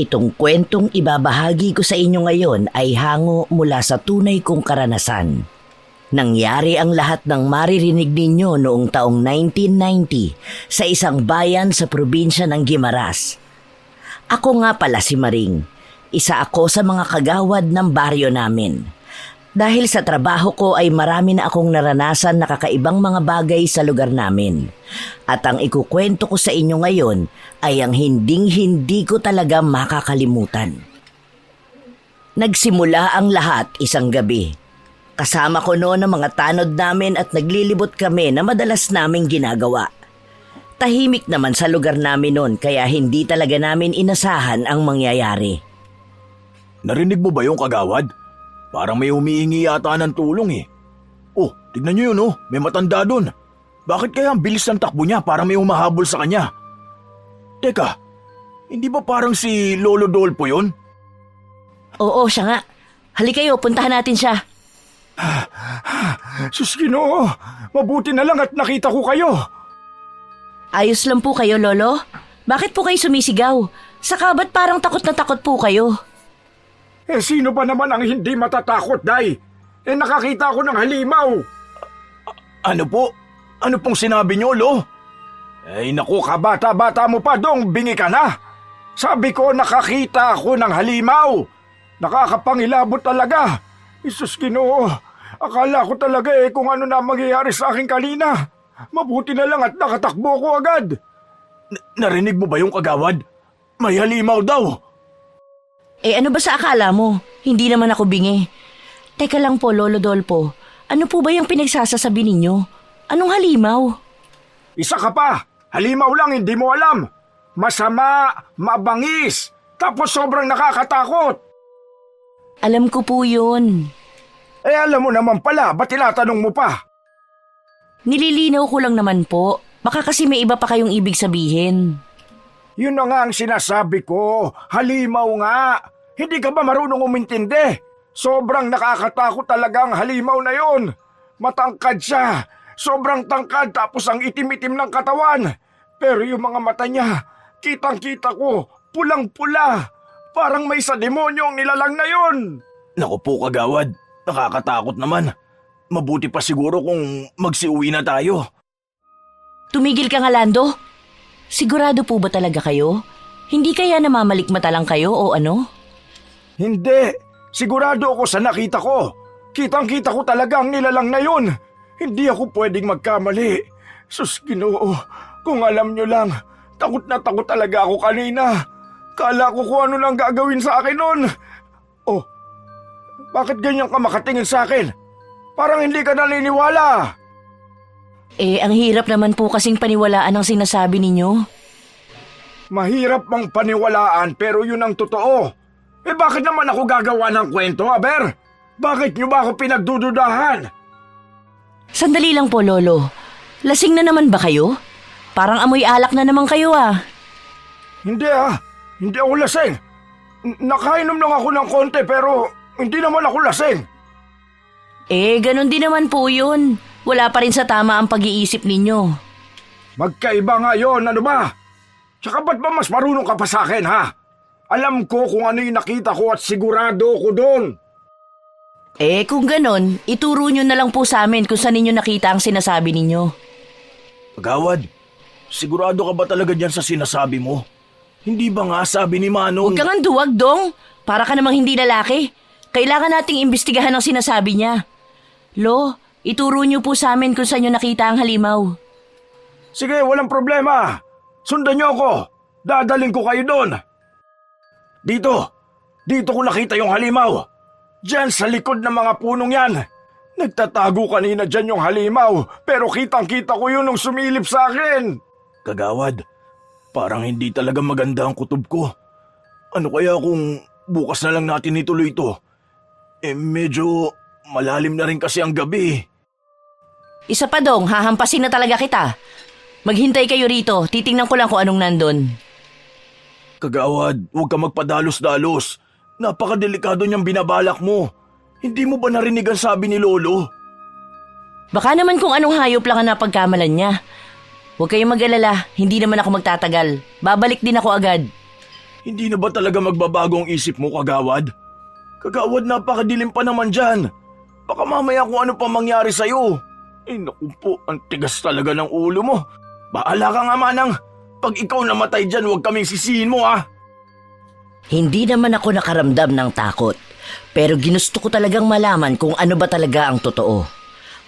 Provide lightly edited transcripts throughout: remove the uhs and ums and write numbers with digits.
Itong kwentong ibabahagi ko sa inyo ngayon ay hango mula sa tunay kong karanasan. Nangyari ang lahat ng maririnig ninyo noong taong 1990 sa isang bayan sa probinsya ng Guimaras. Ako nga pala si Maring. Isa ako sa mga kagawad ng baryo namin. Dahil sa trabaho ko ay marami na akong naranasan na kakaibang mga bagay sa lugar namin. At ang ikukwento ko sa inyo ngayon ay ang hinding-hindi ko talaga makakalimutan. Nagsimula ang lahat isang gabi. Kasama ko noon ang mga tanod namin at naglilibot kami na madalas naming ginagawa. Tahimik naman sa lugar namin noon kaya hindi talaga namin inasahan ang mangyayari. Narinig mo ba yung kagawad? Parang may humihingi yata ng tulong eh. Oh, tignan niyo yun oh, may matanda dun. Bakit kaya ang bilis ng takbo niya para may humahabol sa kanya? Teka, hindi ba parang si Lolo Dolpo yun? Oo, siya nga. Halika kayo, puntahan natin siya. Sus Ginoo, mabuti na lang at nakita ko kayo. Ayos lang po kayo, Lolo? Bakit po kayo sumisigaw? Saka ba't parang takot na takot po kayo? Eh sino ba naman ang hindi matatakot, Day? Eh nakakita ko ng halimaw. Ano po? Ano pong sinabi niyo, Lo? Ay naku, kabata-bata mo pa dong, bingi ka na. Sabi ko nakakita ako ng halimaw. Nakakapangilabot talaga. Isus Ginoo, akala ko talaga kung ano na mangyayari sa akin kanina. Mabuti na lang at nakatakbo ko agad. Narinig mo ba yung kagawad? May halimaw daw. Ano ba sa akala mo? Hindi naman ako bingi. Teka lang po, Lolo Dolpo. Ano po ba yung pinagsasasabi ninyo? Anong halimaw? Isa ka pa. Halimaw lang, hindi mo alam. Masama, mabangis, tapos sobrang nakakatakot. Alam ko po yun. Alam mo naman pala, ba't tinatanong mo pa? Nililinaw ko lang naman po. Baka kasi may iba pa kayong ibig sabihin. Yun na nga ang sinasabi ko, halimaw nga. Hindi ka ba marunong umintindi? Sobrang nakakatakot talagang halimaw na yun. Matangkad siya, sobrang tangkad tapos ang itim-itim ng katawan. Pero yung mga mata niya, kitang-kita ko, pulang-pula. Parang may sa demonyo ang nilalang na yun. Naku po kagawad, nakakatakot naman. Mabuti pa siguro kung magsiuwi na tayo. Tumigil ka nga, Lando. Sigurado po ba talaga kayo? Hindi kaya namamalikmata lang kayo o ano? Hindi. Sigurado ako sa nakita ko. Kitang-kita ko talaga ang nilalang na yun. Hindi ako pwedeng magkamali. Sus Ginoo, kung alam nyo lang, takot na takot talaga ako kanina. Kala ko kung ano lang gagawin sa akin nun. Oh, bakit ganyan ka makatingin sa akin? Parang hindi ka naniniwala. Ang hirap naman po kasing paniwalaan ang sinasabi ninyo. Mahirap mang paniwalaan pero yun ang totoo. Bakit naman ako gagawa ng kwento, aber? Bakit niyo ba ako pinagdududahan? Sandali lang po, Lolo. Lasing na naman ba kayo? Parang amoy alak na naman kayo ah. Hindi hindi ako lasing. Nakainom lang ako ng konti pero hindi naman ako lasing. Ganun din naman po yun. Wala pa rin sa tama ang pag-iisip ninyo. Magkaiba nga yun, ano ba? Tsaka ba't ba mas marunong ka pa sa akin, ha? Alam ko kung ano yung nakita ko at sigurado ko doon. Kung ganun, ituro nyo na lang po sa amin kung saan ninyo nakita ang sinasabi ninyo. Kagawad, sigurado ka ba talaga dyan sa sinasabi mo? Hindi ba nga sabi ni Manong... Huwag kang duwag, Dong. Para ka namang hindi lalaki. Kailangan nating imbestigahan ang sinasabi niya. Lo, ituro niyo po sa amin kung saan niyo nakita ang halimaw. Sige, walang problema. Sundan niyo ako. Dadaling ko kayo doon. Dito ko nakita yung halimaw. Diyan sa likod ng mga punong yan. Nagtatago kanina dyan yung halimaw, pero kitang-kita ko yun nung sumilip sa akin. Kagawad, parang hindi talaga maganda ang kutob ko. Ano kaya kung bukas na lang natin ituloy ito? Medyo malalim na rin kasi ang gabi. Isa pa, Dong, hahampasin na talaga kita. Maghintay kayo rito, titingnan ko lang kung anong nandun. Kagawad, huwag ka magpadalos-dalos. Napakadelikado niyang binabalak mo. Hindi mo ba narinig ang sabi ni Lolo? Baka naman kung anong hayop lang ang napagkamalan niya. Huwag kayong mag-alala, hindi naman ako magtatagal. Babalik din ako agad. Hindi na ba talaga magbabago ang isip mo, Kagawad? Kagawad, napakadilim pa naman dyan. Baka mamaya kung ano pa mangyari sa'yo. Naku po, ang tigas talaga ng ulo mo. Bahala ka nga, Manang. Pag ikaw namatay dyan, huwag kaming sisihin mo, ha? Hindi naman ako nakaramdam ng takot, pero ginusto ko talagang malaman kung ano ba talaga ang totoo.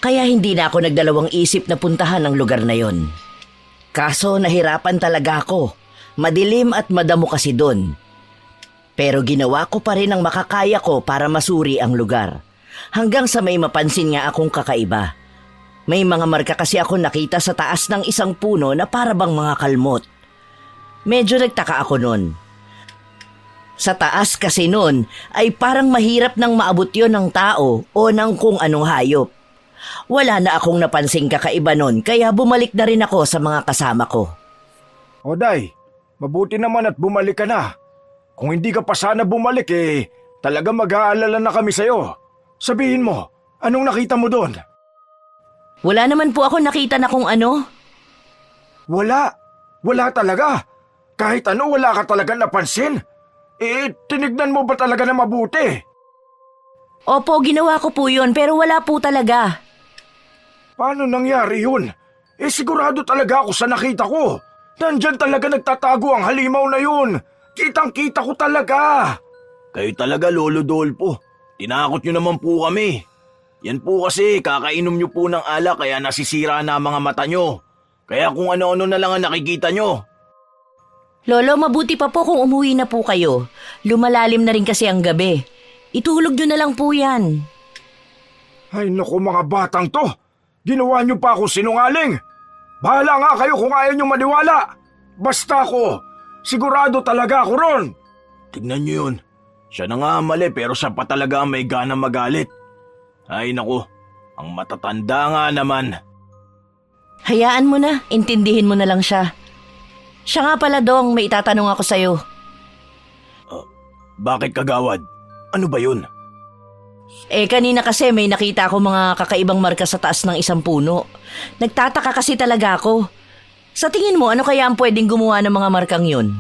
Kaya hindi na ako nagdalawang isip na puntahan ang lugar na yon. Kaso nahirapan talaga ako. Madilim at madamo kasi doon. Pero ginawa ko pa rin ang makakaya ko para masuri ang lugar. Hanggang sa may mapansin nga akong kakaiba. May mga marka kasi ako nakita sa taas ng isang puno na para bang mga kalmot. Medyo nagtaka ako noon. Sa taas kasi noon ay parang mahirap nang maabot yon ng tao o ng kung anong hayop. Wala na akong napansing kakaiba noon kaya bumalik na rin ako sa mga kasama ko. O Day, mabuti naman at bumalik ka na. Kung hindi ka pa sana bumalik talaga mag-aalala na kami sa'yo. Sabihin mo, anong nakita mo doon? Wala naman po ako nakita na kung ano. Wala talaga. Kahit ano wala ka talaga napansin. Tinignan mo ba talaga na mabuti? Opo, ginawa ko po yun pero wala po talaga. Paano nangyari yun? Sigurado talaga ako sa nakita ko. Nandyan talaga nagtatago ang halimaw na yun. Kitang-kita ko talaga. Kayo talaga, Lolo Dolpo. Tinakot nyo naman po kami. Yan po kasi, kakainom nyo po ng alak kaya nasisira na ang mga mata nyo. Kaya kung ano-ano na lang ang nakikita nyo. Lolo, mabuti pa po kung umuwi na po kayo. Lumalalim na rin kasi ang gabi. Itulog nyo na lang po yan. Ay naku mga batang to. Ginawa nyo pa ako sinungaling. Bahala nga kayo kung ayaw nyo maniwala. Basta ako, sigurado talaga ako ron. Tignan nyo yun. Siya na nga ang mali pero siya pa talaga ang may gana magalit. Ay naku, ang matatanda nga naman. Hayaan mo na, intindihin mo na lang siya. Siya nga pala, Dong, may itatanong ako sa'yo. Bakit, Kagawad? Ano ba yun? Kanina kasi may nakita ako mga kakaibang marka sa taas ng isang puno. Nagtataka kasi talaga ako. Sa tingin mo, ano kaya ang pwedeng gumawa ng mga markang yun?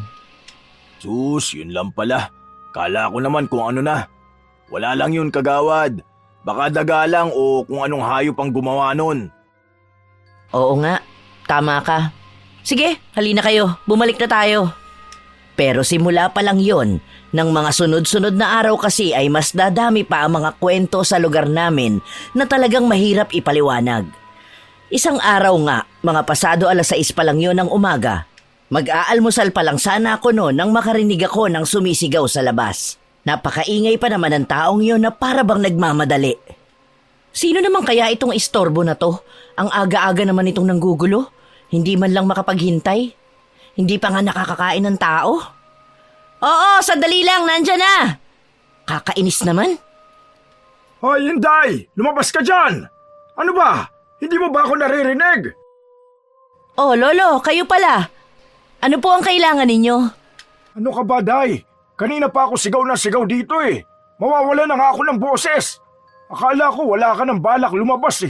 Sus, yun lang pala. Kala ko naman kung ano na. Wala lang yun, Kagawad. Baka daga lang o kung anong hayop ang gumawa nun. Oo nga, tama ka. Sige, halina kayo, bumalik na tayo. Pero simula pa lang yon, ng mga sunod-sunod na araw kasi ay mas dadami pa ang mga kwento sa lugar namin na talagang mahirap ipaliwanag. Isang araw nga, mga pasado 6:00 pa lang yon ng umaga. Mag-aalmusal pa lang sana ako noon nang makarinig ako ng sumisigaw sa labas. Napakaingay pa naman ng taong yon na para bang nagmamadali. Sino naman kaya itong istorbo na to? Ang aga-aga naman itong nanggugulo. Hindi man lang makapaghintay. Hindi pa nga nakakakain ng tao. Oo, sandali lang, nandyan na. Kakainis naman. Hoy, Inday! Lumabas ka dyan! Ano ba? Hindi mo ba ako naririnig? Oh, Lolo, kayo pala. Ano po ang kailangan ninyo? Ano ka ba, Day? Kanina pa ako sigaw na sigaw dito Mawawala na nga ako ng boses. Akala ko wala ka ng balak lumabas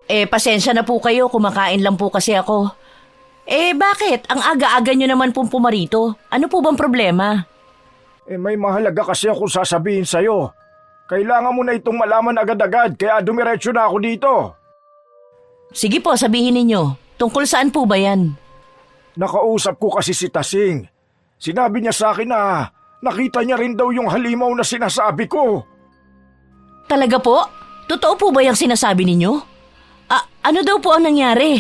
Pasensya na po kayo, kumakain lang po kasi ako. Bakit? Ang aga-aga nyo naman pong pumarito. Ano po bang problema? May mahalaga kasi akong sasabihin sa'yo. Kailangan mo na itong malaman agad-agad kaya dumiretso na ako dito. Sige po, sabihin ninyo. Tungkol saan po ba yan? Nakausap ko kasi si Tasing. Sinabi niya sa akin na nakita niya rin daw yung halimaw na sinasabi ko. Talaga po? Totoo po ba yung sinasabi ninyo? Ano daw po ang nangyari?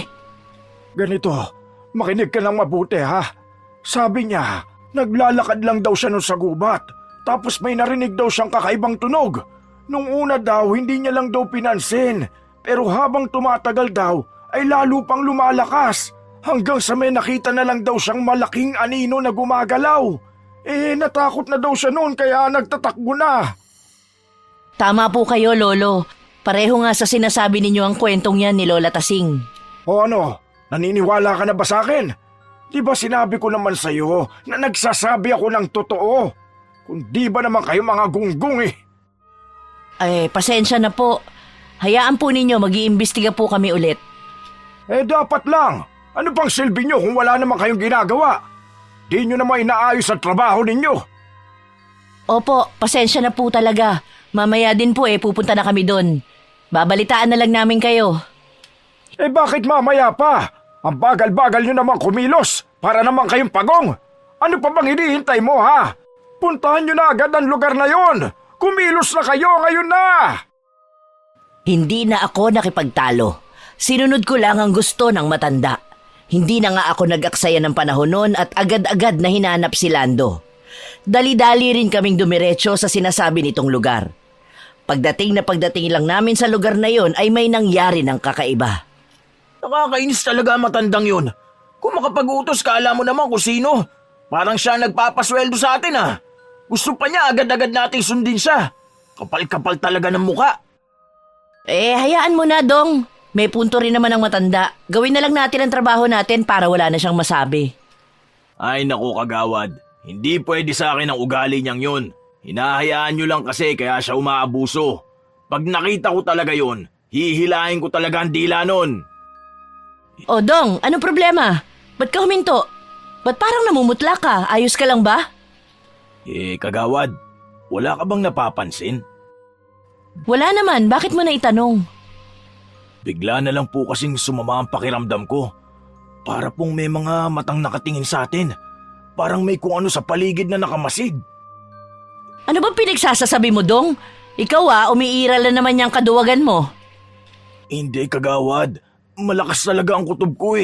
Ganito, makinig ka lang mabuti ha. Sabi niya, naglalakad lang daw siya nun sa gubat. Tapos may narinig daw siyang kakaibang tunog. Nung una daw, hindi niya lang daw pinansin. Pero habang tumatagal daw, ay lalo pang lumalakas. Hanggang sa may nakita na lang daw siyang malaking anino na gumagalaw. Natakot na daw siya noon kaya nagtatakbo na. Tama po kayo, Lolo. Pareho nga sa sinasabi ninyo ang kwentong yan ni Lola Tasing. O ano, naniniwala ka na ba sa akin? Di ba sinabi ko naman sa'yo na nagsasabi ako ng totoo? Kung di ba naman kayo mga gunggong Pasensya na po. Hayaan po ninyo, mag-iimbestiga po kami ulit. Dapat lang. Ano pang silbi nyo kung wala naman kayong ginagawa? di nyo naman inaayos ang trabaho ninyo. Opo, pasensya na po talaga. Mamaya din po pupunta na kami doon. Babalitaan na lang namin kayo. Bakit mamaya pa? Ang bagal-bagal nyo naman kumilos para naman kayong pagong. Ano pa bang hinihintay mo ha? Puntahan nyo na agad ang lugar na yon. Kumilos na kayo ngayon na! Hindi na ako nakipagtalo. Sinunod ko lang ang gusto ng matanda. Hindi na nga ako nag-aksaya ng panahon noon at agad-agad na hinanap si Lando. Dali-dali rin kaming dumiretso sa sinasabi nitong lugar. Pagdating lang namin sa lugar na yon ay may nangyari ng kakaiba. Nakakainis talaga ang matandang yun. Kung makapag-utos ka, alam mo naman kung sino. Parang siya nagpapasweldo sa atin Gusto pa niya agad-agad nating sundin siya. Kapal-kapal talaga ng muka. Hayaan mo na, Dong. May punto rin naman ang matanda. Gawin na lang natin ang trabaho natin para wala na siyang masabi. Ay naku kagawad, hindi pwede sa akin ang ugali niyang yun. Hinahayaan niyo lang kasi kaya siya umaabuso. Pag nakita ko talaga yun, hihilahin ko talaga ang dila nun. O Dong, anong problema? Ba't ka huminto? Ba't parang namumutla ka? Ayos ka lang ba? Kagawad, wala ka bang napapansin? Wala naman, bakit mo na itanong? Bigla na lang po kasing sumama ang pakiramdam ko. Para pong may mga matang nakatingin sa atin. Parang may kung ano sa paligid na nakamasid. Ano bang pinagsasasabi mo, Dong? Ikaw umiiral na naman yung kaduwagan mo. Hindi kagawad, malakas talaga ang kutob ko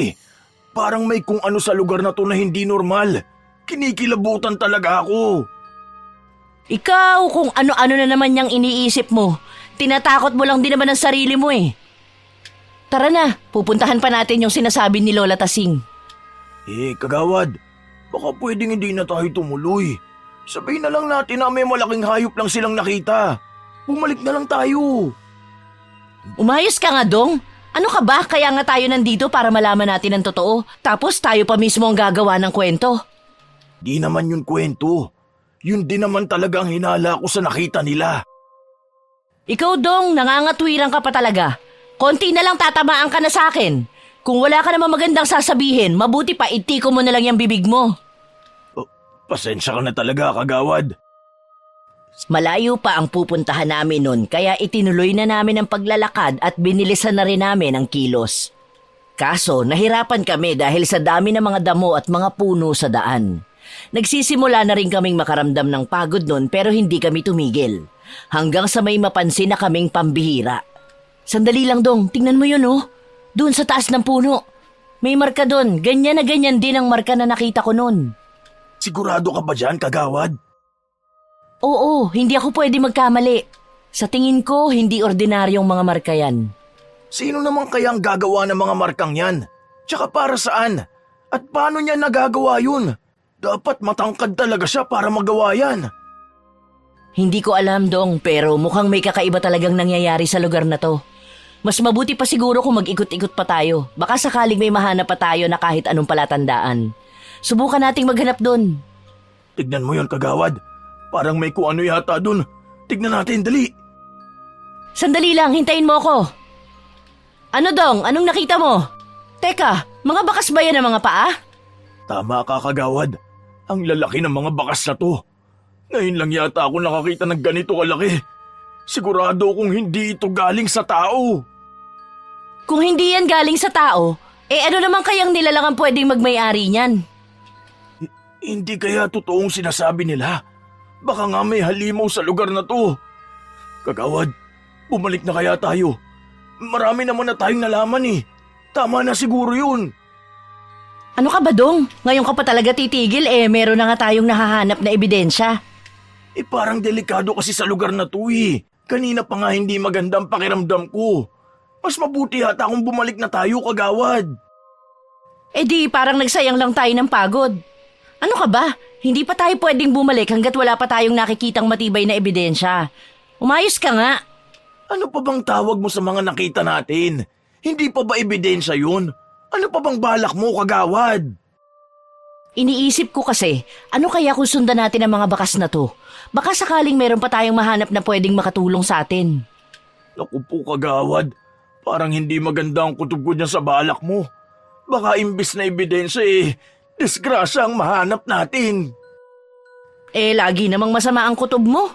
Parang may kung ano sa lugar na to na hindi normal. Kinikilabutan talaga ako. Ikaw, kung ano-ano na naman yung iniisip mo. Tinatakot mo lang din naman ang sarili mo Tara na, pupuntahan pa natin yung sinasabi ni Lola Tasing. Kagawad, baka pwedeng hindi na tayo tumuloy. Sabihin na lang natin na may malaking hayop lang silang nakita. Bumalik na lang tayo. Umayos ka nga, Dong. Ano ka ba? Kaya nga tayo nandito para malaman natin ang totoo. Tapos tayo pa mismo ang gagawa ng kwento. Di naman yun kwento. Yun din naman talaga ang hinala ko sa nakita nila. Ikaw, Dong, nangangatwiran ka pa talaga. Konti na lang tatamaan ka na sa akin. Kung wala ka naman magandang sasabihin, mabuti pa itiko mo na lang yung bibig mo. Pasensya ka na talaga, kagawad. Malayo pa ang pupuntahan namin nun kaya itinuloy na namin ang paglalakad at binilisan na rin namin ang kilos. Kaso nahirapan kami dahil sa dami ng mga damo at mga puno sa daan. Nagsisimula na rin kaming makaramdam ng pagod nun pero hindi kami tumigil. Hanggang sa may mapansin na kaming pambihira. Sandali lang, Dong, tingnan mo yun Doon sa taas ng puno. May marka doon, ganyan na ganyan din ang marka na nakita ko nun. Sigurado ka ba dyan, kagawad? Oo, hindi ako pwede magkamali. Sa tingin ko, hindi ordinaryong mga marka yan. Sino naman kaya ang gagawa ng mga markang yan? Tsaka para saan? At paano niya nagagawa yun? Dapat matangkad talaga siya para magawa yan. Hindi ko alam, Dong, pero mukhang may kakaiba talagang nangyayari sa lugar na to. Mas mabuti pa siguro kung mag-ikot-ikot pa tayo. Baka sakaling may mahanap pa tayo na kahit anong palatandaan. Subukan nating maghanap doon. Tignan mo yon, kagawad. Parang may kung ano yata doon. Tignan natin, dali. Sandali lang, hintayin mo ako. Ano, Dong? Anong nakita mo? Teka, mga bakas ba yan ng mga paa? Tama ka, kagawad. Ang lalaki ng mga bakas na to. Ngayon lang yata ako nakakita ng ganito kalaki. Sigurado kung hindi ito galing sa tao. Kung hindi yan galing sa tao, ano naman kayang nilalang ang pwedeng magmay-ari niyan? Hindi kaya totoong sinasabi nila. Baka nga may halimaw sa lugar na to. Kagawad, bumalik na kaya tayo. Marami naman na tayong nalaman Tama na siguro yun. Ano ka ba, Dong? Ngayon ka pa talaga titigil meron na nga tayong nahahanap na ebidensya. Parang delikado kasi sa lugar na to Kanina pa nga hindi magandang pakiramdam ko. Mas mabuti yata kung bumalik na tayo, kagawad. Di parang nagsayang lang tayo ng pagod. Ano ka ba? Hindi pa tayo pwedeng bumalik hanggat wala pa tayong nakikitang matibay na ebidensya. Umayos ka nga. Ano pa bang tawag mo sa mga nakita natin? Hindi pa ba ebidensya yun? Ano pa bang balak mo, kagawad? Iniisip ko kasi, ano kaya kung sundan natin ang mga bakas na to? Baka sakaling meron pa tayong mahanap na pwedeng makatulong sa atin. Naku po, kagawad. Parang hindi maganda ang kutob ko niya sa balak mo. Baka imbis na ebidensya disgrasya ang mahanap natin. Eh, lagi namang masama ang kutob mo.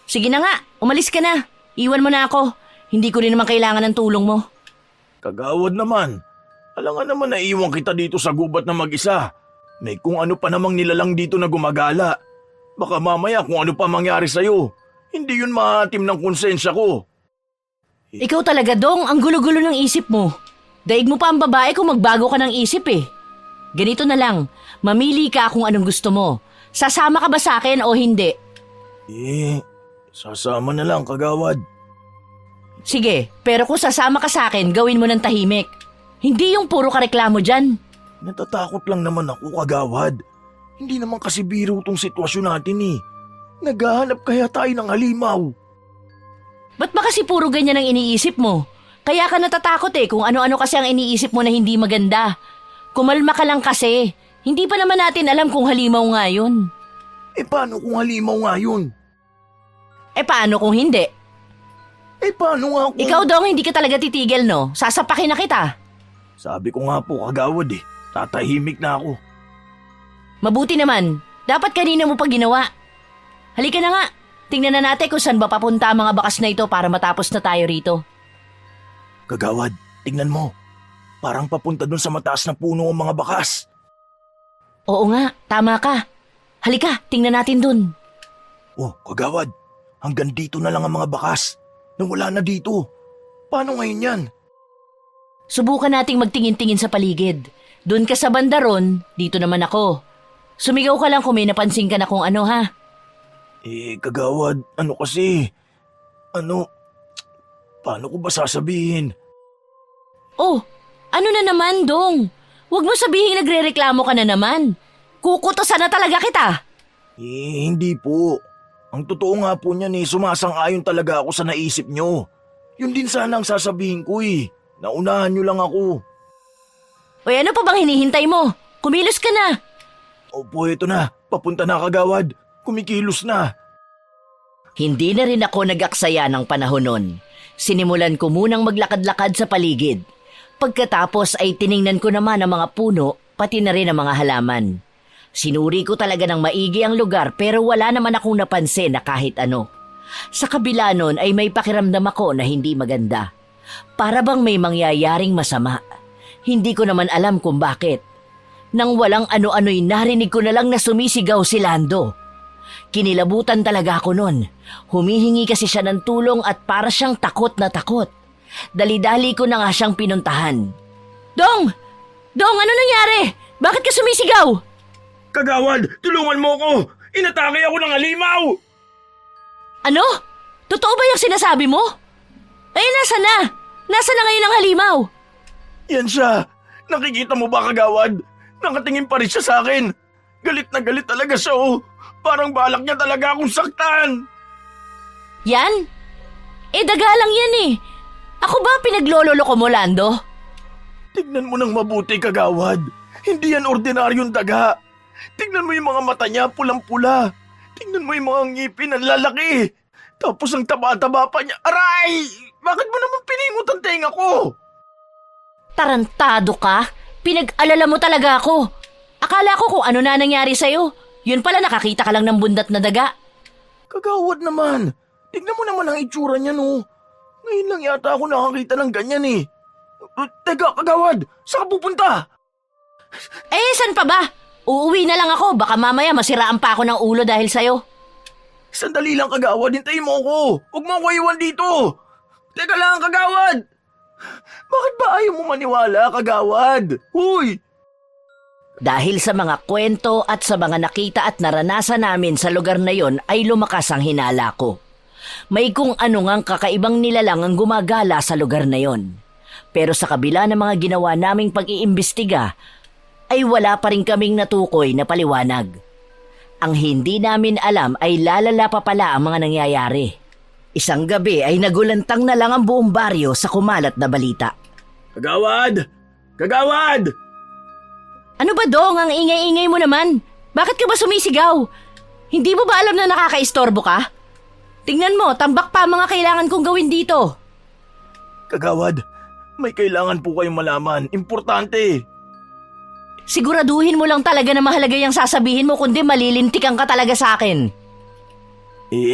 Sige na nga, umalis ka na. Iwan mo na ako. Hindi ko rin naman kailangan ng tulong mo. Kagawad naman, alangan naman na iwan kita dito sa gubat na mag-isa. May kung ano pa namang nilalang dito na gumagala. Baka mamaya kung ano pa mangyari sa'yo, hindi yun maatim ng konsensya ko. Ikaw talaga, Dong, ang gulo-gulo ng isip mo. Daig mo pa ang babae kung magbago ka ng isip eh. Ganito na lang, mamili ka kung anong gusto mo. Sasama ka ba sa akin o hindi? Sasama na lang, kagawad. Sige, pero kung sasama ka sa akin, gawin mo ng tahimik. Hindi yung puro kareklamo dyan. Natatakot lang naman ako, kagawad. Hindi naman kasi biro tong sitwasyon natin eh. Naghahanap kaya tayo ng halimaw. Ba't ba kasi puro ganyan ang iniisip mo? Kaya ka natatakot eh kung ano-ano kasi ang iniisip mo na hindi maganda. Kumalma ka lang kasi. Hindi pa naman natin alam kung halimaw nga yun. Paano kung halimaw nga yun? Paano kung hindi? Paano nga kung... Ikaw, Dong, hindi ka talaga titigil, no? Sasapakin na kita. Sabi ko nga po, kagawad eh. Tatahimik na ako. Mabuti naman. Dapat kanina mo pa ginawa. Halika na nga. Tingnan na natin kung saan ba papunta ang mga bakas na ito para matapos na tayo rito. Kagawad, tingnan mo. Parang papunta dun sa mataas na puno ang mga bakas. Oo nga, tama ka. Halika, tingnan natin dun. Oh, kagawad. Hanggang dito na lang ang mga bakas. Nawala na dito. Paano ngayon yan? Subukan nating magtingin-tingin sa paligid. Doon ka sa banda ron, dito naman ako. Sumigaw ka lang kung may napansin ka na kung ano ha. Kagawad, ano kasi? Paano ko ba sasabihin? Oh, ano na naman, Dong? Huwag mo sabihin nagrereklamo ka na naman. Kukutosan na talaga kita. Hindi po. Ang totoo nga po niyan sumasang-ayon talaga ako sa naisip nyo. Yun din sana ang sasabihin ko Naunahan nyo lang ako. O ano pa bang hinihintay mo? Kumilos ka na. Opo, ito na. Papunta na, kagawad. Kumikilos na. Hindi na rin ako nag-aksaya ng panahon nun. Sinimulan ko munang maglakad-lakad sa paligid. Pagkatapos ay tiningnan ko naman ang mga puno, pati na rin ang mga halaman. Sinuri ko talaga ng maigi ang lugar pero wala naman akong napansin na kahit ano. Sa kabila nun ay may pakiramdam ako na hindi maganda. Para bang may mangyayaring masama. Hindi ko naman alam kung bakit. Nang walang ano-ano'y narinig ko na lang na sumisigaw si Lando. Kinilabutan talaga ako nun. Humihingi kasi siya ng tulong at para siyang takot na takot. Dali-dali ko na nga siyang pinuntahan. Dong! Dong, ano nangyari? Bakit ka sumisigaw? Kagawad, tulungan mo ko! Inatake ako ng halimaw! Ano? Totoo ba yung sinasabi mo? Nasa na? Nasa na ngayon ang halimaw? Yan siya! Nakikita mo ba, kagawad? Nakatingin pa rin siya sa akin. Galit na galit talaga siya Parang balak niya talaga akong saktan. Yan? Daga lang yan Ako ba pinaglololo ko mo, Lando? Tignan mo ng mabuti, kagawad. Hindi yan ordinaryong daga. Tignan mo yung mga mata niya, pulang-pula. Tignan mo yung mga ngipin, ang lalaki. Tapos ang taba-taba pa niya. Aray! Bakit mo naman piningot ang tenga ko? Tarantado ka? Pinag-alala mo talaga ako. Akala ko kung ano na nangyari sa'yo. Yun pala nakakita ka lang ng bundat na daga. Kagawad naman. Tignan mo naman ang itsura niya, no. Ngayon lang yata ako nakakita ng ganyan Teka, kagawad! Saan ka pupunta? Saan pa ba? Uuwi na lang ako. Baka mamaya masiraan pa ako ng ulo dahil sa'yo. Sandali lang, kagawad. Hintayin mo ako. Huwag mo ako iwan dito. Teka lang, kagawad! Bakit ba ayaw mo maniwala, kagawad? Huy! Dahil sa mga kwento at sa mga nakita at naranasan namin sa lugar na yon ay lumakas ang hinala ko. May kung ano ngang kakaibang nilalang ang gumagala sa lugar na yon. Pero sa kabila ng mga ginawa naming pag-iimbestiga, ay wala pa rin kaming natukoy na paliwanag. Ang hindi namin alam ay lalala pa pala ang mga nangyayari. Isang gabi ay nagulantang na lang ang buong baryo sa kumalat na balita. Kagawad! Kagawad! Ano ba, Dong? Ang ingay-ingay mo naman. Bakit ka ba sumisigaw? Hindi mo ba alam na nakakaistorbo ka? Tingnan mo, tambak pa ang mga kailangan kong gawin dito. Kagawad, may kailangan po kayong malaman. Importante. Siguraduhin mo lang talaga na mahalaga yung sasabihin mo kundi malilintikan ka talaga sa akin.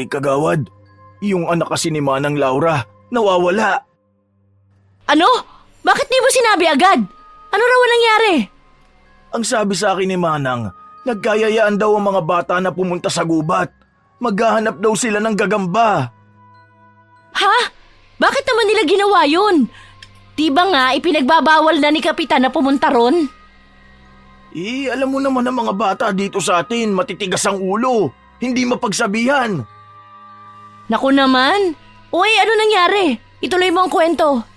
Kagawad, yung anak kasi ni Manang Laura, nawawala. Ano? Bakit di mo sinabi agad? Ano raw ang nangyari? Ang sabi sa akin ni Manang, nagkayayaan daw ang mga bata na pumunta sa gubat. Maghahanap daw sila ng gagamba. Ha? Bakit naman nila ginawa yun? Di ba nga ipinagbabawal na ni Kapitan na pumunta ron? Alam mo naman ang mga bata dito sa atin, matitigas ang ulo. Hindi mapagsabihan. Naku naman. Uy, ano nangyari? Ituloy mo ang kwento.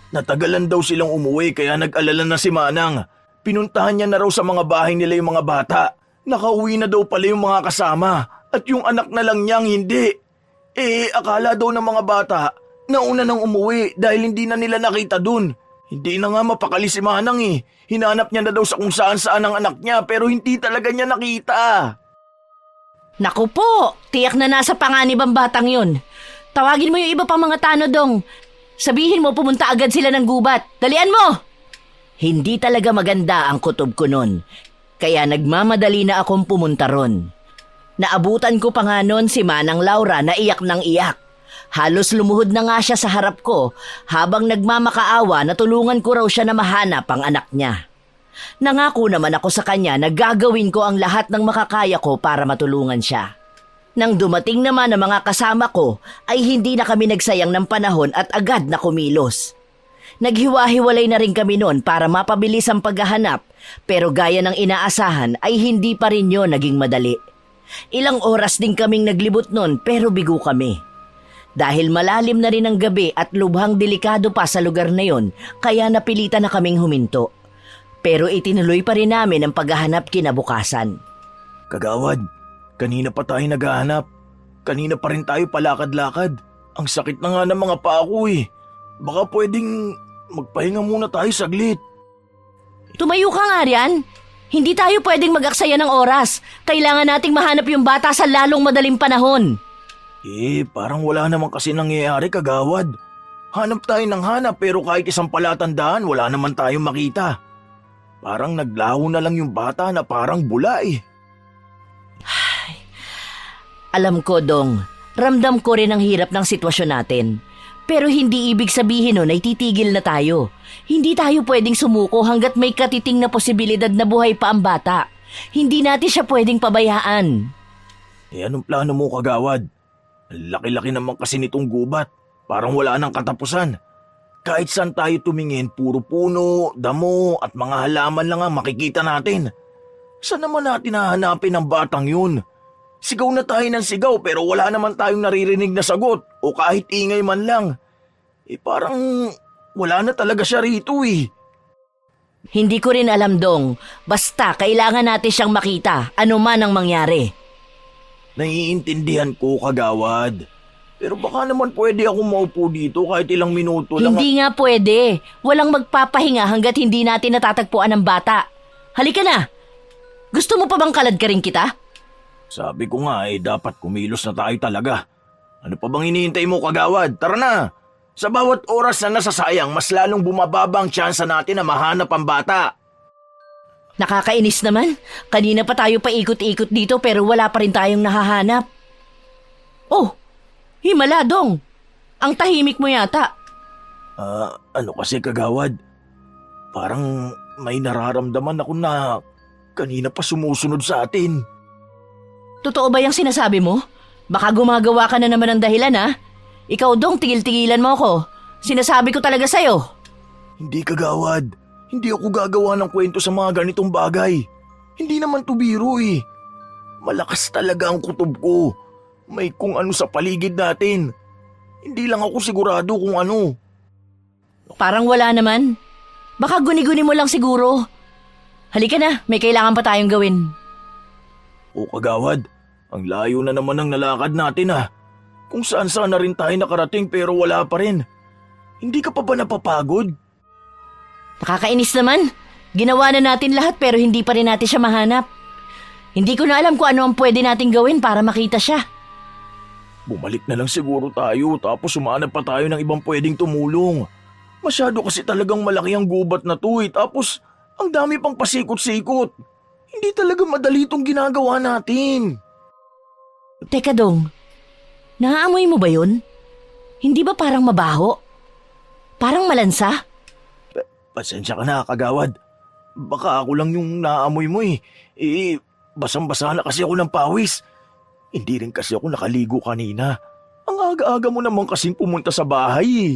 Natagalan daw silang umuwi kaya nag-alala na si Manang. Pinuntahan niya na raw sa mga bahay nila yung mga bata. Nakauwi na daw pala yung mga kasama at yung anak na lang niyang hindi. Akala daw ng mga bata nauna nang umuwi dahil hindi na nila nakita dun. Hindi na nga mapakali si Manang Hinanap niya na daw sa kung saan ang anak niya pero hindi talaga niya nakita. Naku po, tiyak na nasa panganib ang batang yun. Tawagin mo yung iba pang mga tanodong. Sabihin mo pumunta agad sila ng gubat. Dalian mo! Hindi talaga maganda ang kutob ko nun, kaya nagmamadali na akong pumunta ron. Naabutan ko pa nga nun si Manang Laura na iyak ng iyak. Halos lumuhod na nga siya sa harap ko habang nagmamakaawa na tulungan ko raw siya na mahanap ang anak niya. Nangako naman ako sa kanya na gagawin ko ang lahat ng makakaya ko para matulungan siya. Nang dumating naman ang mga kasama ko ay hindi na kami nagsayang ng panahon at agad na kumilos. Naghiwa-hiwalay na rin kami noon para mapabilis ang paghahanap pero gaya ng inaasahan ay hindi pa rin yun naging madali. Ilang oras din kaming naglibot noon pero bigo kami. Dahil malalim na rin ang gabi at lubhang delikado pa sa lugar na yon, kaya napilitan na kaming huminto. Pero itinuloy pa rin namin ang paghahanap kinabukasan. Kagawad, kanina pa tayo naghahanap. Kanina pa rin tayo palakad-lakad. Ang sakit na nga ng mga paa ko Baka pwedeng magpahinga muna tayo saglit. Tumayo ka nga riyan. Hindi tayo pwedeng mag-aksaya ng oras. Kailangan nating mahanap yung bata sa lalong madaling panahon. Parang wala naman kasi nangyayari, kagawad. Hanap tayo ng hanap pero kahit isang palatandaan wala naman tayong makita. Parang naglaho na lang yung bata na parang bula Alam ko, Dong, ramdam ko rin ang hirap ng sitwasyon natin. Pero hindi ibig sabihin nun ay titigil na tayo. Hindi tayo pwedeng sumuko hanggat may katiting na posibilidad na buhay pa ang bata. Hindi natin siya pwedeng pabayaan. Anong plano mo, kagawad? Laki-laki naman kasi nitong gubat. Parang wala nang katapusan. Kahit saan tayo tumingin, puro puno, damo at mga halaman lang ang makikita natin. Saan naman natin hahanapin ang batang yun? Sigaw na tayo ng sigaw pero wala naman tayong naririnig na sagot o kahit ingay man lang. Parang wala na talaga siya rito Hindi ko rin alam, Dong. Basta kailangan natin siyang makita, ano man ang mangyari. Naiintindihan ko, kagawad. Pero baka naman pwede ako maupo dito kahit ilang minuto lang. Hindi nga pwede. Walang magpapahinga hanggat hindi natin natatagpuan ang bata. Halika na. Gusto mo pa bang kalad ka rin kita? Sabi ko nga dapat kumilos na tayo talaga. Ano pa bang hinihintay mo, kagawad? Tara na! Sa bawat oras na nasasayang, mas lalong bumababa ang tsansa natin na mahanap ang bata. Nakakainis naman. Kanina pa tayo paikot-ikot dito pero wala pa rin tayong nahahanap. Oh, himala, Dong. Ang tahimik mo yata. Ano kasi, kagawad? Parang may nararamdaman ako na kanina pa sumusunod sa atin. Totoo ba yung sinasabi mo? Baka gumagawa ka na naman ng dahilan, ha? Ikaw, Dong, tigil-tigilan mo ako. Sinasabi ko talaga sa'yo. Hindi, kagawad. Hindi ako gagawa ng kwento sa mga ganitong bagay. Hindi naman to biro Malakas talaga ang kutob ko. May kung ano sa paligid natin. Hindi lang ako sigurado kung ano. Parang wala naman. Baka guni-guni mo lang siguro. Halika na, may kailangan pa tayong gawin. O kagawad, ang layo na naman ng nalakad natin Kung saan-saan na rin tayo nakarating pero wala pa rin. Hindi ka pa ba napapagod? Nakakainis naman. Ginawa na natin lahat pero hindi pa rin natin siya mahanap. Hindi ko na alam kung ano ang pwede nating gawin para makita siya. Bumalik na lang siguro tayo tapos sumanap pa tayo ng ibang pwedeng tumulong. Masyado kasi talagang malaki ang gubat na to tapos Ang dami pang pasikot-sikot. Hindi talaga madali itong ginagawa natin. Teka Dong, naaamoy mo ba yun? Hindi ba parang mabaho? Parang malansa? Pasensya ka na, kagawad. Baka ako lang yung naamoy mo eh. Basang-basa na kasi ako ng pawis. Hindi rin kasi ako nakaligo kanina. Ang aga-aga mo naman kasing pumunta sa bahay eh.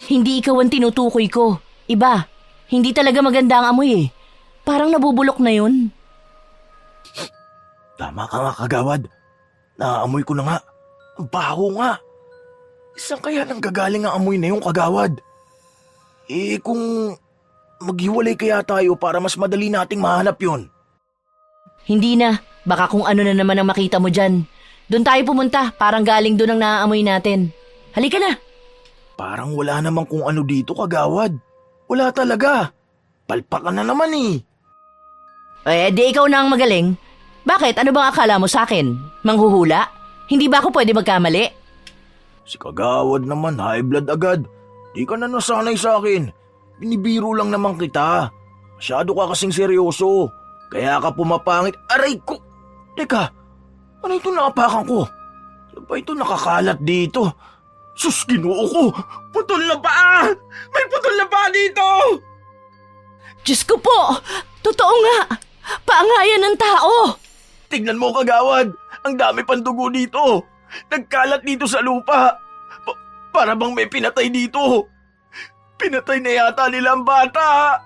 Hindi ikaw ang tinutukoy ko. Iba, hindi talaga maganda ang amoy eh. Parang nabubulok na yun. Tama ka nga, kagawad. Naamoy ko na nga. Ang baho nga. Isang kaya nang gagaling ang amoy na yung kagawad? Kung maghiwalay kaya tayo para mas madali nating mahanap yon. Hindi na, baka kung ano na naman ang makita mo dyan. Doon tayo pumunta, parang galing doon ang naaamoy natin. Halika na. Parang wala namang kung ano dito, kagawad. Wala talaga. Palpakan na naman eh. Di ikaw na ang magaling. Bakit? Ano bang akala mo sa akin? Manghuhula? Hindi ba ako pwede magkamali? Si kagawad naman, high blood agad. Di ka na nasanay sa akin. Binibiro lang naman kita. Masyado ka kasing seryoso. Kaya ka pumapangit. Aray ko! Teka, ano ito naapakan ko? Ano ba ito nakakalat dito? Sus, Ginoo ko! Putol na paa! May putol na paa dito! Diyos ko po! Totoo nga! Paangayan ng tao! Tignan mo, kagawad! Ang dami pang dugo dito! Nagkalat dito sa lupa! Para bang may pinatay dito! Pinatay na yata nila ang bata!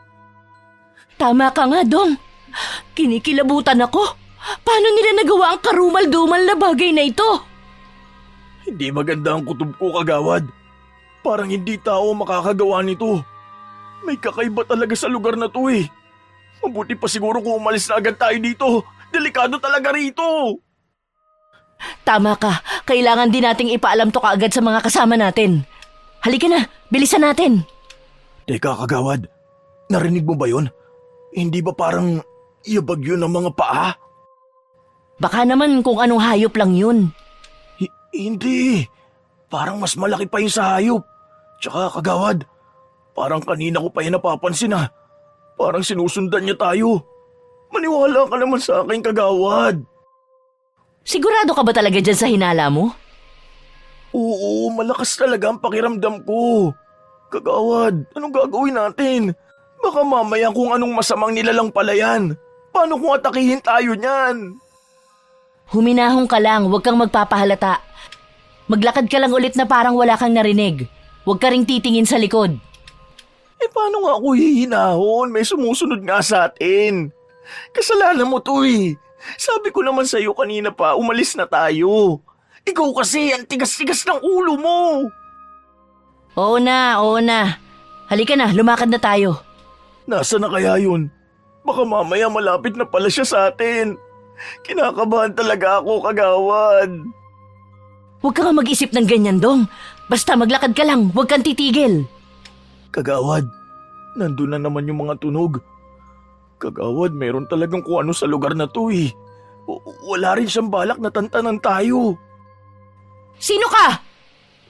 Tama ka nga, Dong. Kinikilabutan ako. Paano nila nagawa ang karumal-dumal na bagay na ito? Hindi maganda ang kutob ko, kagawad. Parang hindi tao makakagawa nito. May kakaiba talaga sa lugar na to eh. Mabuti pa siguro kung umalis na agad tayo dito. Delikado talaga rito. Tama ka. Kailangan din nating ipaalam to kaagad sa mga kasama natin. Halika na, bilisan natin. Teka, kagawad. Narinig mo ba yun? Hindi ba parang iabag yun ng mga paa? Baka naman kung anong hayop lang yun. Hindi. Parang mas malaki pa yun sa hayop. Tsaka, kagawad, parang kanina ko pa yun napapansin ah. Parang sinusundan niya tayo. Maniwala ka naman sa akin, kagawad. Sigurado ka ba talaga dyan sa hinala mo? Oo, malakas talaga ang pakiramdam ko. Kagawad, anong gagawin natin? Baka mamaya kung anong masamang nilalang pala yan. Paano kung atakihin tayo niyan? Huminahon ka lang, huwag kang magpapahalata. Maglakad ka lang ulit na parang wala kang narinig. Huwag ka ring titingin sa likod. Paano nga ako hihinahon? May sumusunod nga sa atin. Kasalanan mo to eh. Sabi ko naman sa'yo kanina pa, umalis na tayo. Ikaw kasi, ang tigas-tigas ng ulo mo. Oo na, oo na. Halika na, lumakad na tayo. Nasaan na kaya yun? Baka mamaya malapit na pala siya sa atin. Kinakabahan talaga ako, kagawad. Huwag ka nga mag-isip ng ganyan, Dong. Basta maglakad ka lang, huwag kang titigil. Kagawad, nandun na naman yung mga tunog. Kagawad, meron talagang kung ano sa lugar na to eh. Wala rin siyang balak na tantanan tayo. Sino ka?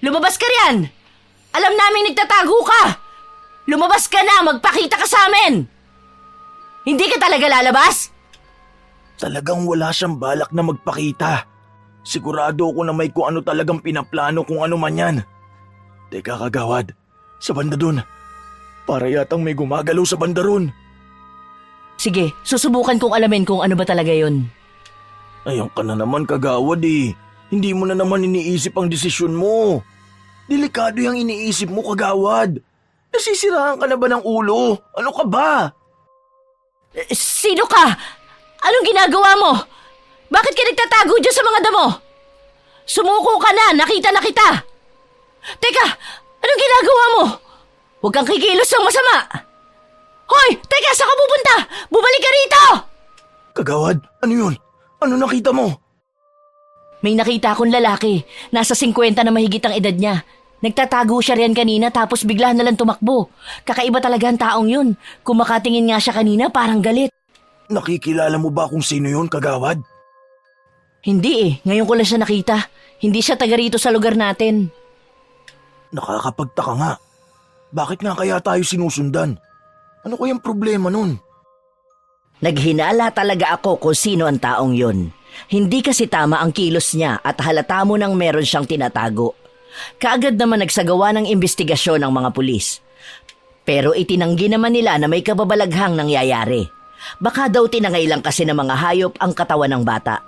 Lumabas ka riyan! Alam namin nagtatago ka! Lumabas ka na, magpakita ka sa amin! Hindi ka talaga lalabas? Talagang wala siyang balak na magpakita. Sigurado ako na may kung ano talagang pinaplano kung ano man yan. Teka, kagawad, sa banda dun. Para yatang may gumagalaw sa banda ron. Sige, susubukan kong alamin kung ano ba talaga yun. Ayun ka na naman, kagawad eh. Hindi mo na naman iniisip ang desisyon mo. Delikado yung iniisip mo, kagawad. Nasisiraan ka na ba ng ulo? Ano ka ba? Sino ka? Anong ginagawa mo? Bakit ka nagtatago dyan sa mga damo? Sumuko ka na, nakita na kita. Teka, anong ginagawa mo? Huwag kang kikilos ng masama. Hoy, teka, saan ka pupunta? Bumalik ka rito! Kagawad, ano yun? Ano nakita mo? May nakita akong lalaki. Nasa 50 na mahigit ang edad niya. Nagtatago siya riyan kanina tapos bigla na lang tumakbo. Kakaiba talaga ang taong yun. Kung makatingin nga siya kanina, parang galit. Nakikilala mo ba kung sino yun, kagawad? Hindi eh. Ngayon ko lang siya nakita. Hindi siya taga rito sa lugar natin. Nakakapagtaka nga. Bakit nga kaya tayo sinusundan? Ano kayang problema nun? Naghinala talaga ako kung sino ang taong yun. Hindi kasi tama ang kilos niya at halata mo nang meron siyang tinatago. Kaagad naman nagsagawa ng investigasyon ng mga pulis. Pero itinanggi naman nila na may kababalaghang nangyayari. Baka daw tinangay lang kasi ng mga hayop ang katawan ng bata.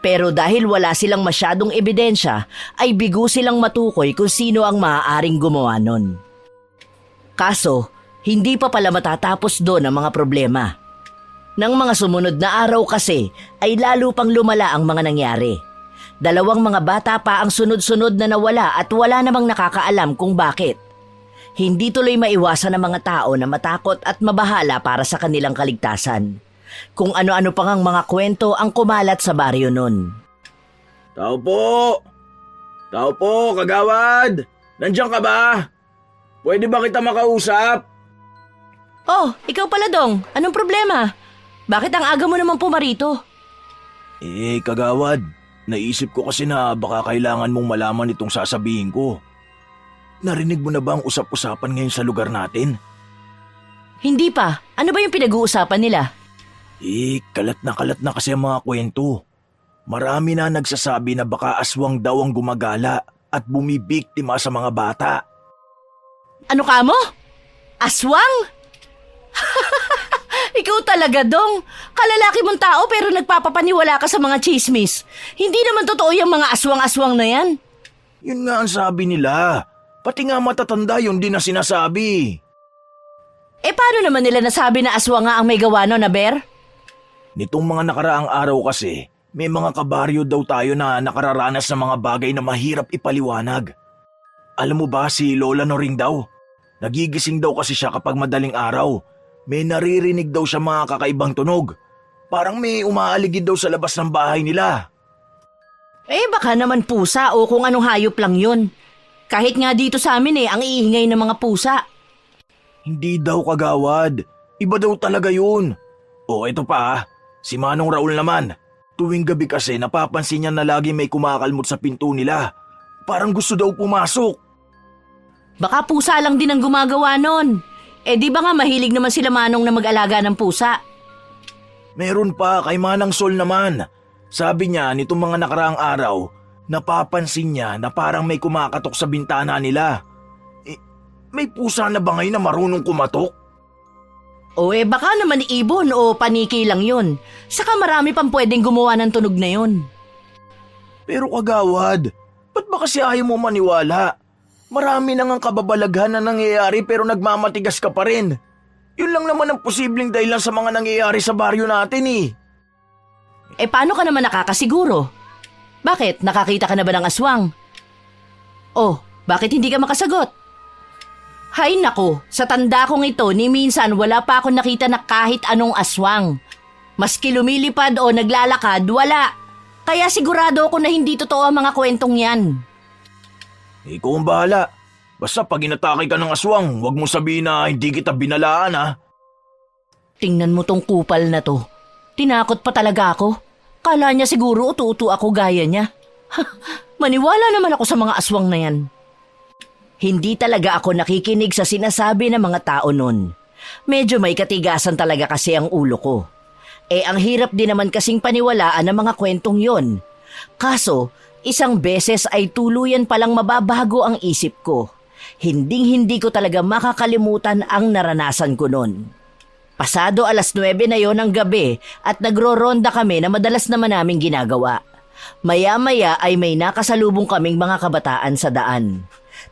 Pero dahil wala silang masyadong ebidensya, ay bigo silang matukoy kung sino ang maaaring gumawa nun. Kaso, hindi pa pala matatapos doon ang mga problema. Nang mga sumunod na araw kasi, ay lalo pang lumala ang mga nangyari. 2 mga bata pa ang sunod-sunod na nawala at wala namang nakakaalam kung bakit. Hindi tuloy maiwasan ng mga tao na matakot at mabahala para sa kanilang kaligtasan. Kung ano-ano pang ang mga kwento ang kumalat sa baryo nun. Tao po! Tao po, kagawad! Nandiyan ka ba? Pwede ba kita makausap? Oh, ikaw pala, Dong. Anong problema? Bakit ang aga mo naman pumarito? Kagawad, naisip ko kasi na baka kailangan mong malaman itong sasabihin ko. Narinig mo na ba ang usap-usapan ngayon sa lugar natin? Hindi pa. Ano ba yung pinag-uusapan nila? Kalat na kasi ang mga kwento. Marami na nagsasabi na baka aswang daw ang gumagala at bumibiktima sa mga bata. Ano ka mo? Aswang? Ikaw talaga, Dong. Kalalaki mong tao pero nagpapapaniwala ka sa mga chismis. Hindi naman totoo yung mga aswang-aswang na yan. Yun nga ang sabi nila. Pati nga matatanda yun din na sinasabi. Paano naman nila nasabi na aswang nga ang may gawa no, Aber? Nitong mga nakaraang araw kasi, may mga kabaryo daw tayo na nakararanas ng mga bagay na mahirap ipaliwanag. Alam mo ba si Lola Noring daw? Nagigising daw kasi siya kapag madaling araw. May naririnig daw siya mga kakaibang tunog. Parang may umaaligid daw sa labas ng bahay nila. Baka naman pusa o kung anong hayop lang yun. Kahit nga dito sa amin ang iingay ng mga pusa. Hindi daw, kagawad. Iba daw talaga yun. Ito pa. Si Manong Raul naman. Tuwing gabi kasi napapansin niya na lagi may kumakalmot sa pinto nila. Parang gusto daw pumasok. Baka pusa lang din ang gumagawa nun. Di ba nga mahilig naman sila Manong na mag-alaga ng pusa? Meron pa kay Manang Sol naman. Sabi niya nitong mga nakaraang araw, napapansin niya na parang may kumakatok sa bintana nila. May pusa na ba ngayon na marunong kumatok? Baka naman ibon o paniki lang yun. Saka marami pang pwedeng gumawa ng tunog na yun. Pero kagawad, ba't ba kasi ayaw mo maniwala? Marami nang ang kababalaghan na nangyayari pero nagmamatigas ka pa rin. Yun lang naman ang posibleng dahilan sa mga nangyayari sa baryo natin eh. Paano ka naman nakakasiguro? Bakit? Nakakita ka na ba ng aswang? Bakit hindi ka makasagot? Hay nako, sa tanda kong ito ni minsan wala pa akong nakita na kahit anong aswang. Maski lumilipad o naglalakad, wala. Kaya sigurado ako na hindi totoo ang mga kwentong yan. Ikaw ang bahala. Basta pag inatake ka ng aswang, huwag mo sabihin na hindi kita binalaan ha. Tingnan mo tong kupal na to. Tinakot pa talaga ako. Kala niya siguro utu-utu ako gaya niya. Maniwala naman ako sa mga aswang na yan. Hindi talaga ako nakikinig sa sinasabi ng mga tao nun. Medyo may katigasan talaga kasi ang ulo ko. Ang hirap din naman kasing paniwalaan ng mga kwentong yon. Kaso, isang beses ay tuluyan palang mababago ang isip ko. Hinding-hindi ko talaga makakalimutan ang naranasan ko nun. Pasado 9:00 na yon ng gabi at nagro-ronda kami na madalas naman naming ginagawa. Maya-maya ay may nakasalubong kaming mga kabataan sa daan.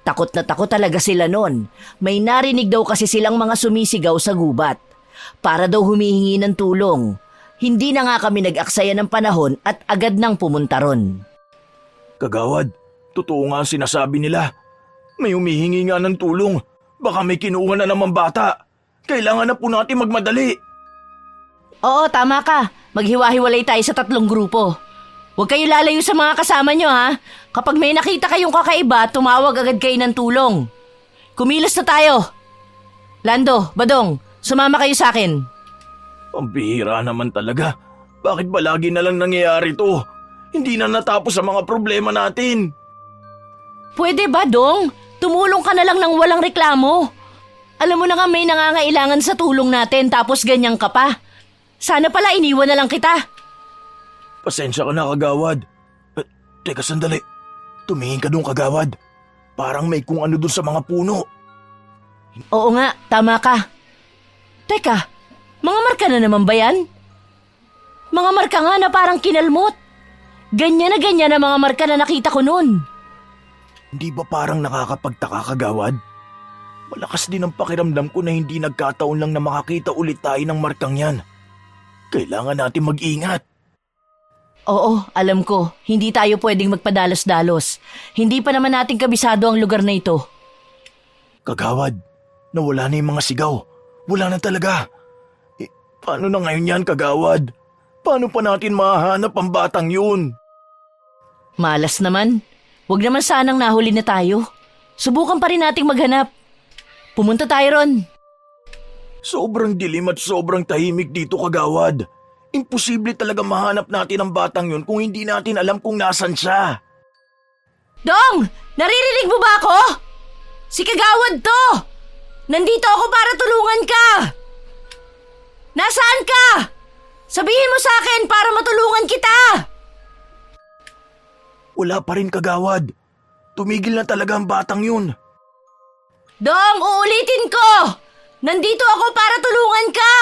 Takot na takot talaga sila nun. May narinig daw kasi silang mga sumisigaw sa gubat. Para daw humihingi ng tulong. Hindi na nga kami nag-aksaya ng panahon at agad nang pumunta ron. Kagawad, totoo nga ang sinasabi nila. May humihingi nga ng tulong. Baka may kinuha na naman bata. Kailangan na po natin magmadali. Oo, tama ka. Maghiwa-hiwalay tayo sa 3 grupo. Huwag kayo lalayo sa mga kasama nyo ha. Kapag may nakita kayong kakaiba, tumawag agad kayo ng tulong. Kumilos na tayo. Lando, Badong, sumama kayo sa akin. Ang bihira naman talaga. Bakit ba lagi na lang nangyayari to? Hindi na natapos ang mga problema natin. Pwede ba, Dong? Tumulong ka na lang ng walang reklamo. Alam mo na nga may nangangailangan sa tulong natin tapos ganyan ka pa. Sana pala iniwan na lang kita. Pasensya ka na, kagawad. Teka sandali. Tumingin ka doon, kagawad. Parang may kung ano doon sa mga puno. Oo nga, tama ka. Teka, mga marka na naman ba yan? Mga marka nga na parang kinalmot. Ganyan na mga marka na nakita ko noon. Hindi ba parang nakakapagtaka, kagawad? Malakas din ang pakiramdam ko na hindi nagkataon lang na makakita ulit tayo ng markang yan. Kailangan natin mag-ingat. Oo, alam ko. Hindi tayo pwedeng magpadalos-dalos. Hindi pa naman natin kabisado ang lugar na ito. Kagawad, nawala na yung mga sigaw. Wala na talaga. Paano na ngayon yan, kagawad? Paano pa natin mahanap ang batang yun? Malas naman. Huwag naman sanang nahuli na tayo. Subukan pa rin nating maghanap. Pumunta tayo ron. Sobrang dilim at sobrang tahimik dito, kagawad. Imposible talaga mahanap natin ang batang yun kung hindi natin alam kung nasan siya. Dong! Naririnig mo ba ako? Si Kagawad to! Nandito ako para tulungan ka! Nasaan ka? Sabihin mo sa akin para matulungan kita! Wala pa rin, kagawad. Tumigil na talaga ang batang yun. Dong, uulitin ko! Nandito ako para tulungan ka!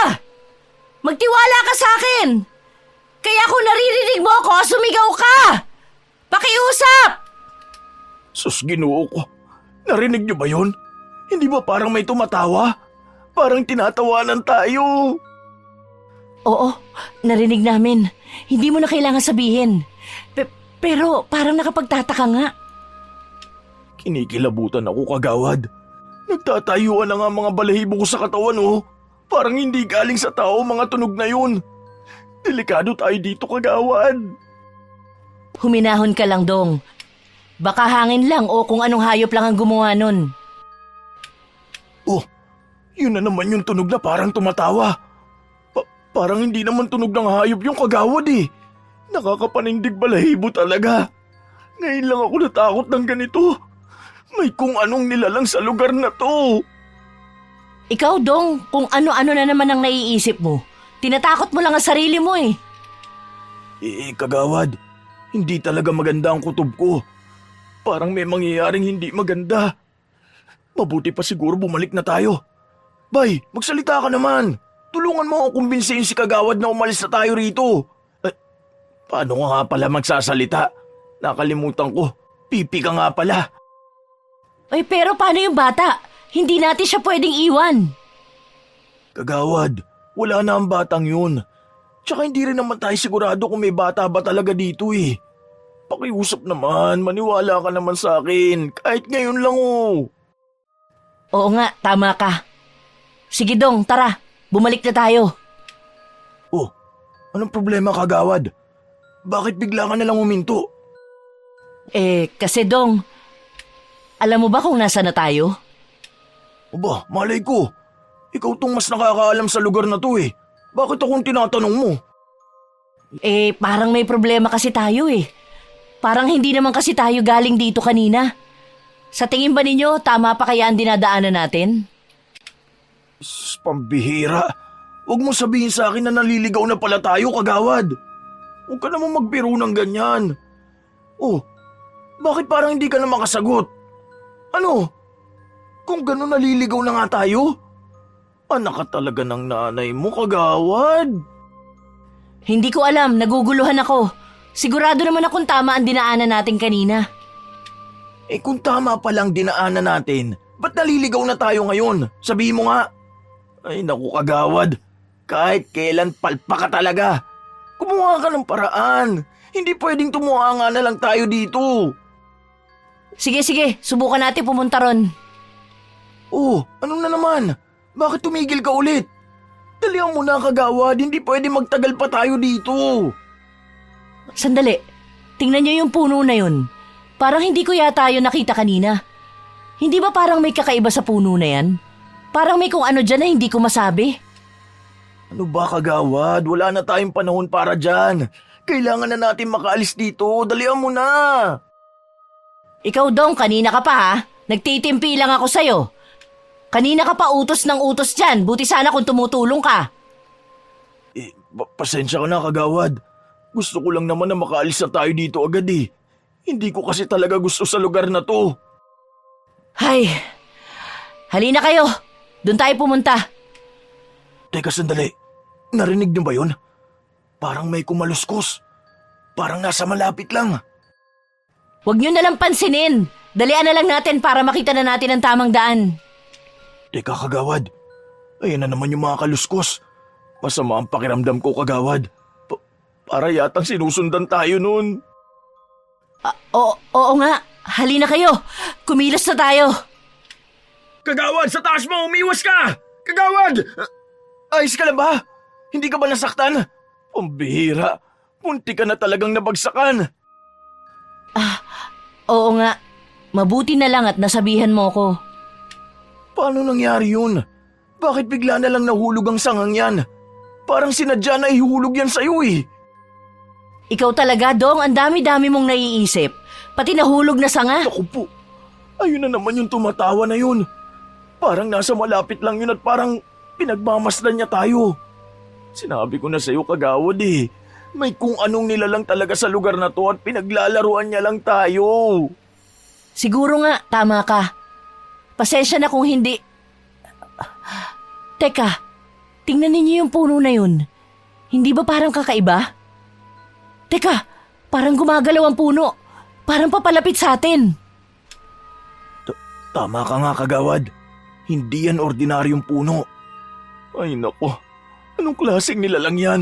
Magtiwala ka sa akin! Kaya kung naririnig mo ako, sumigaw ka! Pakiusap! Sus, Ginoo ko. Narinig niyo ba yun? Hindi ba parang may tumatawa? Parang tinatawanan tayo. Oo, narinig namin. Hindi mo na kailangan sabihin. Pero parang nakapagtataka nga. Kinikilabutan ako, kagawad. Nagtatayuan na nga mga balahibo ko sa katawan, oh. Parang hindi galing sa tao mga tunog na yun. Delikado tayo dito, kagawad. Huminahon ka lang, Dong. Baka hangin lang o kung anong hayop lang ang gumawa nun. Oh, yun na naman yung tunog na parang tumatawa. Parang hindi naman tunog ng hayop yung kagawad eh. Nakakapanindig balahibo talaga. Ngayon lang ako natakot ng ganito. May kung anong nilalang sa lugar na to. Ikaw, Dong, kung ano-ano na naman ang naiisip mo. Tinatakot mo lang ang sarili mo eh. Kagawad, hindi talaga maganda ang kutob ko. Parang may mangyayaring hindi maganda. Mabuti pa siguro bumalik na tayo. Bay, magsalita ka naman. Tulungan mo ako kumbinsihin si Kagawad na umalis na tayo rito. Paano nga pala magsasalita? Nakalimutan ko. Pipi ka nga pala. Ay, pero paano yung bata? Hindi natin siya pwedeng iwan. Kagawad, wala na ang batang yun. Tsaka hindi rin naman tayo sigurado kung may bata ba talaga dito eh. Pakiusap naman, maniwala ka naman sa akin. Kahit ngayon lang oh. Oo nga, tama ka. Sige, Dong, tara. Bumalik na tayo. Oh, anong problema, Kagawad? Bakit bigla ka nalang huminto? Kasi Dong, alam mo ba kung nasa na tayo? Aba, malay ko. Ikaw tong mas nakakaalam sa lugar na to eh. Bakit akong tinatanong mo? Parang may problema kasi tayo eh. Parang hindi naman kasi tayo galing dito kanina. Sa tingin ba ninyo, tama pa kaya ang dinadaanan natin? Pambihira. Huwag mo sabihin sa akin na naliligaw na pala tayo, Kagawad. Huwag ka namang magbiro ng ganyan. Oh, bakit parang hindi ka na makasagot? Ano? Kung gano'n naliligaw na nga tayo? Anak ka talaga ng nanay mo, Kagawad. Hindi ko alam, naguguluhan ako. Sigurado naman akong tama ang dinaanan natin kanina. Kung tama palang dinaanan natin, ba't naliligaw na tayo ngayon? Sabihin mo nga. Ay naku, Kagawad. Kahit kailan palpa ka talaga. Kumuha ka ng paraan. Hindi pwedeng tumuha na lang tayo dito. Sige, subukan natin pumunta ron. Oh, anong na naman? Bakit tumigil ka ulit? Dalihan mo na, Kagawad. Hindi pwede magtagal pa tayo dito. Sandali, tingnan niyo yung puno na yun. Parang hindi ko yata yun nakita kanina. Hindi ba parang may kakaiba sa puno na yan? Parang may kung ano dyan na hindi ko masabi. Ano ba, Kagawad? Wala na tayong panahon para dyan. Kailangan na natin makaalis dito. Dalihan mo na. Ikaw, Dong, kanina ka pa ha? Nagtitimpi lang ako sa'yo. Kanina ka pa utos ng utos dyan. Buti sana kung tumutulong ka. Pasensya ka na, kagawad. Gusto ko lang naman na makaalis na tayo dito agad eh. Hindi ko kasi talaga gusto sa lugar na to. Hay, halina kayo. Doon tayo pumunta. Teka sandali, narinig niyo ba yun? Parang may kumaluskos. Parang nasa malapit lang. Huwag nyo nalang pansinin. Dalian na lang natin para makita na natin ang tamang daan. Teka kagawad, ayan na naman yung mga kaluskos. Masama ang pakiramdam ko, kagawad. Para yatang sinusundan tayo nun. Oo nga. Halina kayo. Kumilos na tayo. Kagawad, sa taas mo! Umiwas ka! Kagawad! Ayos ka lang ba? Hindi ka ba nasaktan? Pambihira. Munti ka na talagang nabagsakan. Oo nga. Mabuti na lang at nasabihan mo ko. Paano nangyari yun? Bakit bigla na lang nahulog ang sangang yan? Parang sinadya na ihulog yan sa'yo eh. Ikaw talaga, Dong. Ang dami-dami mong naiisip. Pati nahulog na sanga. Naku po, ayun na naman yung tumatawa na yun. Parang nasa malapit lang yun at parang pinagmamasdan niya tayo. Sinabi ko na sa'yo, kagawad eh. May kung anong nilalang talaga sa lugar na to at pinaglalaruan niya lang tayo. Siguro nga, tama ka. Pasensya na kung hindi. Teka, tingnan ninyo yung puno na yun. Hindi ba parang kakaiba? Teka, parang gumagalaw ang puno. Parang papalapit sa atin. Tama ka nga, kagawad. Hindi yan ordinaryong puno. Ay nako, anong klaseng nilalang yan?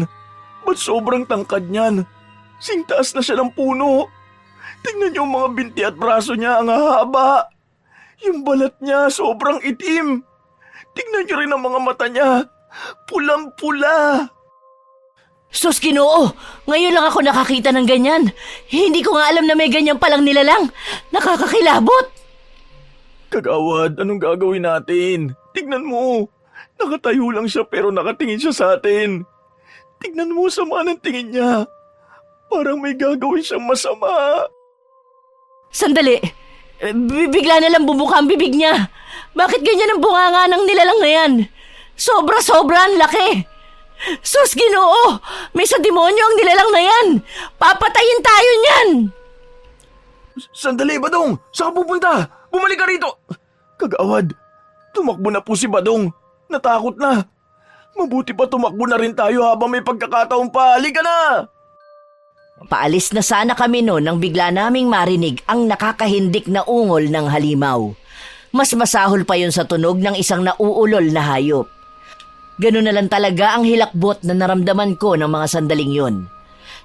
Ba't sobrang tangkad niyan? Singtaas na siya ng puno. Tingnan niyo ang mga binti at braso niya, ang haba. Yung balat niya sobrang itim. Tingnan niyo rin ang mga mata niya. Pulang-pula. Sus, Ginoo! Ngayon lang ako nakakita ng ganyan. Hindi ko nga alam na may ganyan palang nilalang. Nakakakilabot. Kagawad, anong gagawin natin? Tignan mo. Nakatayo lang siya pero nakatingin siya sa atin. Tignan mo, sama ng tingin niya. Parang may gagawin siyang masama. Sandali. Bigla na lang bumuka ang bibig niya. Bakit ganyan ang bunganga ng nilalang na yan? Sobra-sobra ang laki. Sus, Ginoo! May sa demonyo ang nilalang na yan! Papatayin tayo niyan! Sandali, Badong! Saan ka pupunta? Bumalik ka rito! Kagawad, tumakbo na po si Badong. Natakot na. Mabuti pa tumakbo na rin tayo habang may pagkakataon pa. Halika na! Paalis na sana kami noon nang bigla naming marinig ang nakakahindik na ungol ng halimaw. Mas masahol pa yun sa tunog ng isang nauulol na hayop. Ganun na lang talaga ang hilakbot na naramdaman ko ng mga sandaling yun.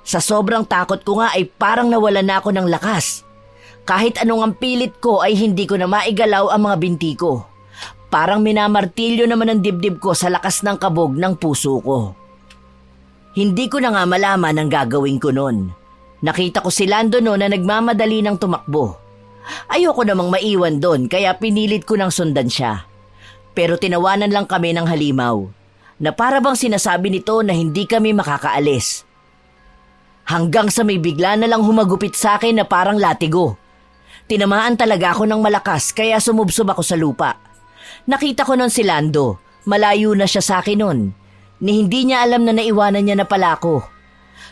Sa sobrang takot ko nga ay parang nawala na ako ng lakas. Kahit anong ang pilit ko ay hindi ko na maigalaw ang mga binti ko. Parang minamartilyo naman ang dibdib ko sa lakas ng kabog ng puso ko. Hindi ko na nga malaman ang gagawin ko nun. Nakita ko si Lando noon na nagmamadali ng tumakbo. Ayoko namang maiwan doon kaya pinilit ko ng sundan siya. Pero tinawanan lang kami ng halimaw, na para bang sinasabi nito na hindi kami makakaalis. Hanggang sa may bigla na lang humagupit sa akin na parang latigo. Tinamaan talaga ako ng malakas kaya sumubsob ako sa lupa. Nakita ko nun si Lando, malayo na siya sa akin nun. Ni hindi niya alam na naiwanan niya na pala ako.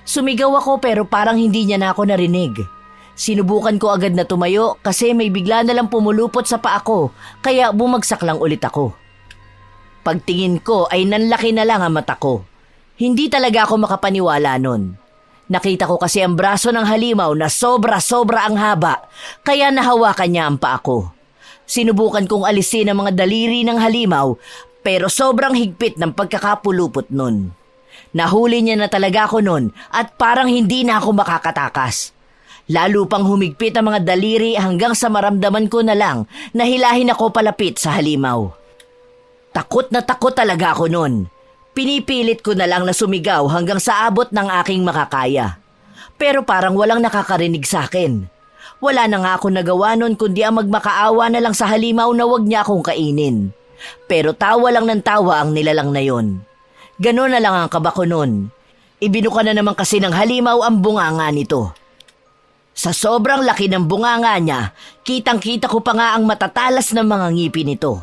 Sumigaw ako pero parang hindi niya na ako narinig. Sinubukan ko agad na tumayo kasi may bigla na lang pumulupot sa paa ko kaya bumagsak lang ulit ako. Pagtingin ko ay nanlaki na lang ang mata ko. Hindi talaga ako makapaniwala nun. Nakita ko kasi ang braso ng halimaw na sobra-sobra ang haba kaya nahawakan niya ang paa ko. Sinubukan kong alisin ang mga daliri ng halimaw pero sobrang higpit ng pagkakapulupot nun. Nahuli niya na talaga ako nun at parang hindi na ako makakatakas. Lalo pang humigpit ang mga daliri hanggang sa maramdaman ko na lang na hilahin ako palapit sa halimaw. Takot na takot talaga ako nun. Pinipilit ko na lang na sumigaw hanggang sa abot ng aking makakaya. Pero parang walang nakakarinig sa akin. Wala na nga ako nagawa nun kundi ang magmakaawa na lang sa halimaw na wag niya akong kainin. Pero tawa lang ng tawa ang nilalang na yon. Ganon na lang ang kaba ko nun. Ibinuka na naman kasi ng halimaw ang bunganga nito. Sa sobrang laki ng bunganga niya, kitang-kita ko pa nga ang matatalas ng mga ngipin nito.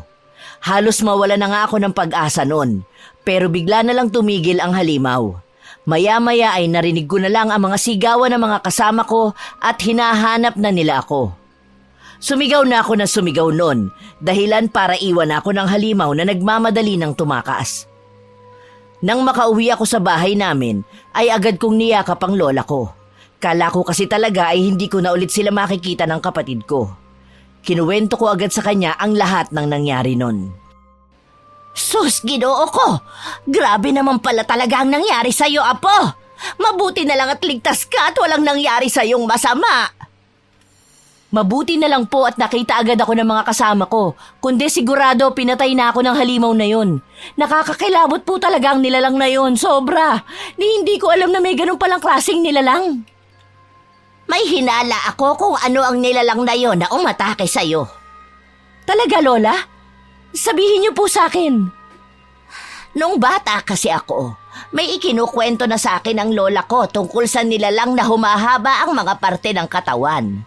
Halos mawala na nga ako ng pag-asa noon, pero bigla na lang tumigil ang halimaw. Maya-maya ay narinig ko na lang ang mga sigawan ng mga kasama ko at hinahanap na nila ako. Sumigaw na ako ng sumigaw noon, dahilan para iwan ako ng halimaw na nagmamadali ng tumakas. Nang makauwi ako sa bahay namin, ay agad kong niyakap ang lola ko. Kala ko kasi talaga ay hindi ko na ulit sila makikita ng kapatid ko. Kinuwento ko agad sa kanya ang lahat ng nangyari nun. Sus, Ginoo ko! Grabe naman pala talaga ang nangyari sa'yo, Apo! Mabuti na lang at ligtas ka at walang nangyari sa'yong masama! Mabuti na lang po at nakita agad ako ng mga kasama ko, kundi sigurado pinatay na ako ng halimaw na yon. Nakakakilabot po talaga ang nilalang na yon, sobra! Hindi ko alam na may ganun palang klaseng nilalang. May hinala ako kung ano ang nilalang na yon na umatake sa'yo. Talaga, Lola? Sabihin niyo po sa akin. Nung bata kasi ako, may ikinukwento na sa akin ang lola ko tungkol sa nilalang na humahaba ang mga parte ng katawan.